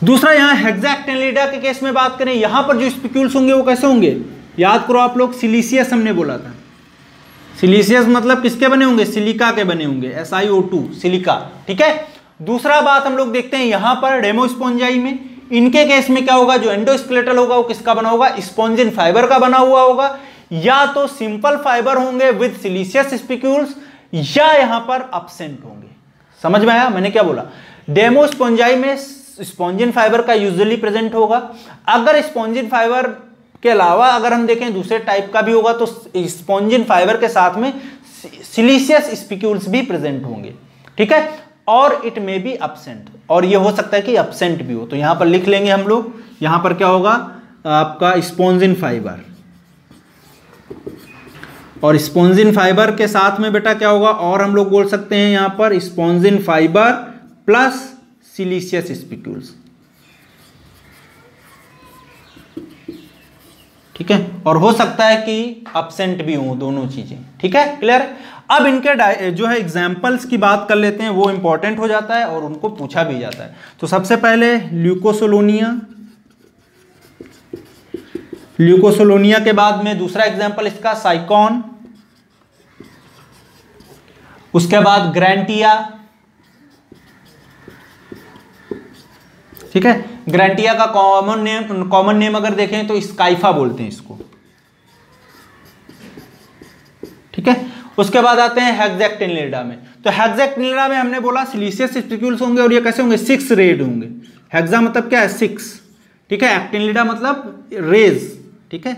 दूसरा यहां हेक्साएक्टिनिलिडा के केस में बात करें, यहां पर जो स्पिक्यूल्स होंगे वो कैसे होंगे, याद करो आप लोग, सिलिशियस हमने बोला था। सिलिशियस मतलब किसके बने होंगे, सिलिका के बने होंगे, SiO2 सिलिका, ठीक है। दूसरा बात हम लोग देखते हैं यहां पर डेमोस्पोंजाई में, इनके केस में क्या होगा, जो एंडोस्केलेटल होगा वो किसका बना होगा, स्पॉन्जिन फाइबर का बना हुआ होगा, या तो सिंपल फाइबर होंगे विद सिलिशियस स्पिक्यूल्स, या यहां पर एब्सेंट होंगे। समझ में आया मैंने क्या बोला, डेमोस्पोंजाई में स्पॉन्जिन फाइबर का यूजुअली प्रेजेंट होगा। अगर स्पॉन्जिन फाइबर के अलावा अगर हम देखें दूसरे टाइप का भी होगा तो स्पॉन्जिन फाइबर के साथ में सिलिशियस स्पिक्यूल्स भी प्रेजेंट होंगे, ठीक है, और इट मे बी एब्सेंट, और ये हो सकता है कि एब्सेंट भी हो। तो यहां पर लिख लेंगे हम लोग, यहां पर क्या होगा आपका स्पॉन्जिन फाइबर, और स्पॉन्जिन फाइबर के साथ में बेटा क्या होगा, और हम लोग बोल सकते हैं यहां पर spongin fibre plus siliceous spicules, ठीक है, और हो सकता है कि एब्सेंट भी हो दोनों चीजें, ठीक है, क्लियर है। अब इनके जो है एग्जाम्पल्स की बात कर लेते हैं, वो इंपॉर्टेंट हो जाता है और उनको पूछा भी जाता है। तो सबसे पहले ल्यूकोसोलोनिया के बाद में दूसरा एग्जाम्पल इसका साइकॉन, उसके बाद ग्रैंटिया, ठीक है। ग्रैंटिया का कॉमन नेम अगर देखें तो स्काइफा बोलते हैं इसको, ठीक है। उसके बाद आते हैं हेक्सेक्टिनिलिडा में। तो हेक्सेक्टिनिलिडा में हमने बोला सिलिशियस स्पिक्यूल्स होंगे और ये कैसे होंगे, 6 रेड होंगे। हेक्सा मतलब क्या है, 6, ठीक है। एक्टिनिलिडा मतलब रेज, ठीक है।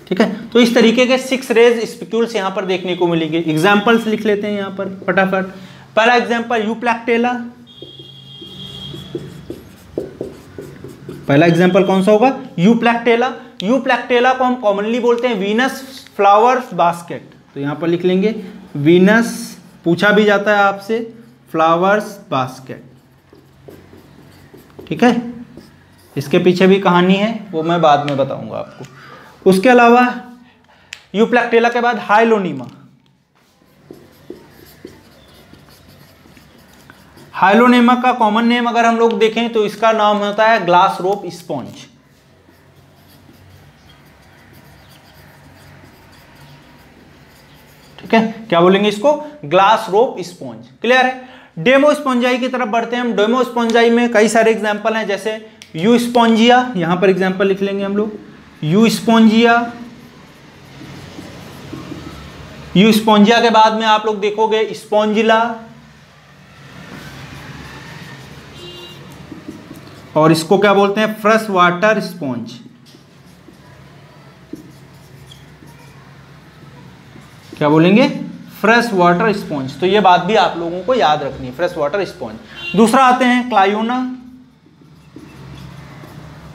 ठीक है, तो इस तरीके के 6 रेज स्पिक्यूल्स यहां पर देखने को मिलेंगे। एग्जांपल्स लिख लेते हैं यहां पर फटाफट। पहला एग्जांपल यूप्लैक्टेला, पहला एग्जांपल कौन सा होगा, यूप्लैक्टेला। यूप्लैक्टेला को हम कॉमनली बोलते हैं वीनस फ्लावर्स बास्केट। तो यहां पर लिख लेंगे वीनस, पूछा भी जाता है आपसे, फ्लावर्स बास्केट, ठीक है। इसके पीछे भी कहानी है, वो मैं बाद में बताऊंगा आपको। उसके अलावा यूप्लैक्टेला के बाद हाइलोनीमा। हाइलोनेमा का कॉमन नेम अगर हम लोग देखें तो इसका नाम होता है ग्लास रोप स्पॉन्ज, ठीक है। क्या बोलेंगे इसको, ग्लास रोप स्पॉन्ज, क्लियर है। डेमो स्पॉन्जाई की तरफ बढ़ते हैं हम। डेमो स्पॉन्जाई में कई सारे एग्जांपल हैं, जैसे यू स्पॉन्जिया, यहां पर एग्जांपल लिख लेंगे हम लोग, यू स्पॉन्जिया। यू स्पॉन्जिया के बाद में आप लोग देखोगे स्पॉन्जिला, और इसको क्या बोलते हैं, फ्रेश वाटर स्पॉन्ज, क्या बोलेंगे, फ्रेश वाटर स्पॉन्ज। तो ये बात भी आप लोगों को याद रखनी है, फ्रेश वाटर स्पॉन्ज। दूसरा आते हैं क्लायोना,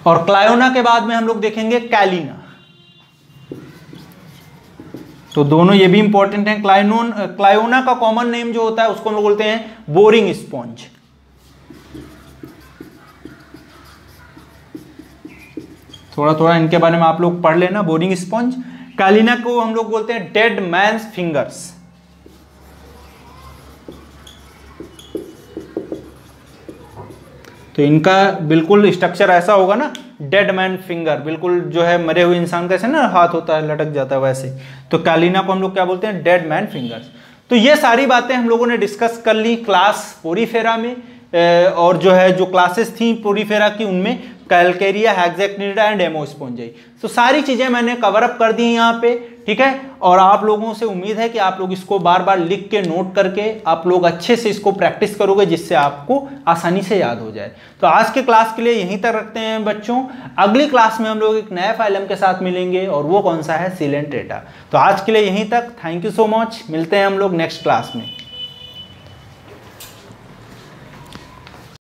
और क्लायोना के बाद में हम लोग देखेंगे कैलिना। तो दोनों ये भी इंपॉर्टेंट है। क्लायोना का कॉमन नेम जो होता है उसको हम लोग बोलते हैं बोरिंग स्पॉन्ज। थोड़ा थोड़ा इनके बारे में आप लोग पढ़ लेना, बोरिंग स्पॉन्ज। कैलिना को हम लोग बोलते हैं डेड मैन्स फिंगर्स। तो इनका बिल्कुल स्ट्रक्चर ऐसा होगा ना, डेड मैन फिंगर, बिल्कुल जो है मरे हुए इंसान कैसे ना हाथ होता है, लटक जाता है, वैसे। तो कैलिना को हम लोग क्या बोलते हैं, डेड मैन फिंगर्स। तो ये सारी बातें हम लोगों ने डिस्कस कर ली क्लास पोरीफेरा में, और जो है जो क्लासेस थी पोरीफेरा की उनमें कैलकेरिया, हेक्सेक्टिनिलिडा एंड डेमोस्पोंजाई। तो सारी चीजें मैंने कवर अप कर दी यहाँ पे, ठीक है। और आप लोगों से उम्मीद है कि आप लोग इसको बार बार लिख के नोट करके आप लोग अच्छे से इसको प्रैक्टिस करोगे, जिससे आपको आसानी से याद हो जाए। तो आज के क्लास के लिए यहीं तक रखते हैं बच्चों। अगली क्लास में हम लोग एक नए फाइलम के साथ मिलेंगे, और वो कौन सा है, सिलेंट डेटा। तो आज के लिए यहीं तक, थैंक यू सो मच, मिलते हैं हम लोग नेक्स्ट क्लास में।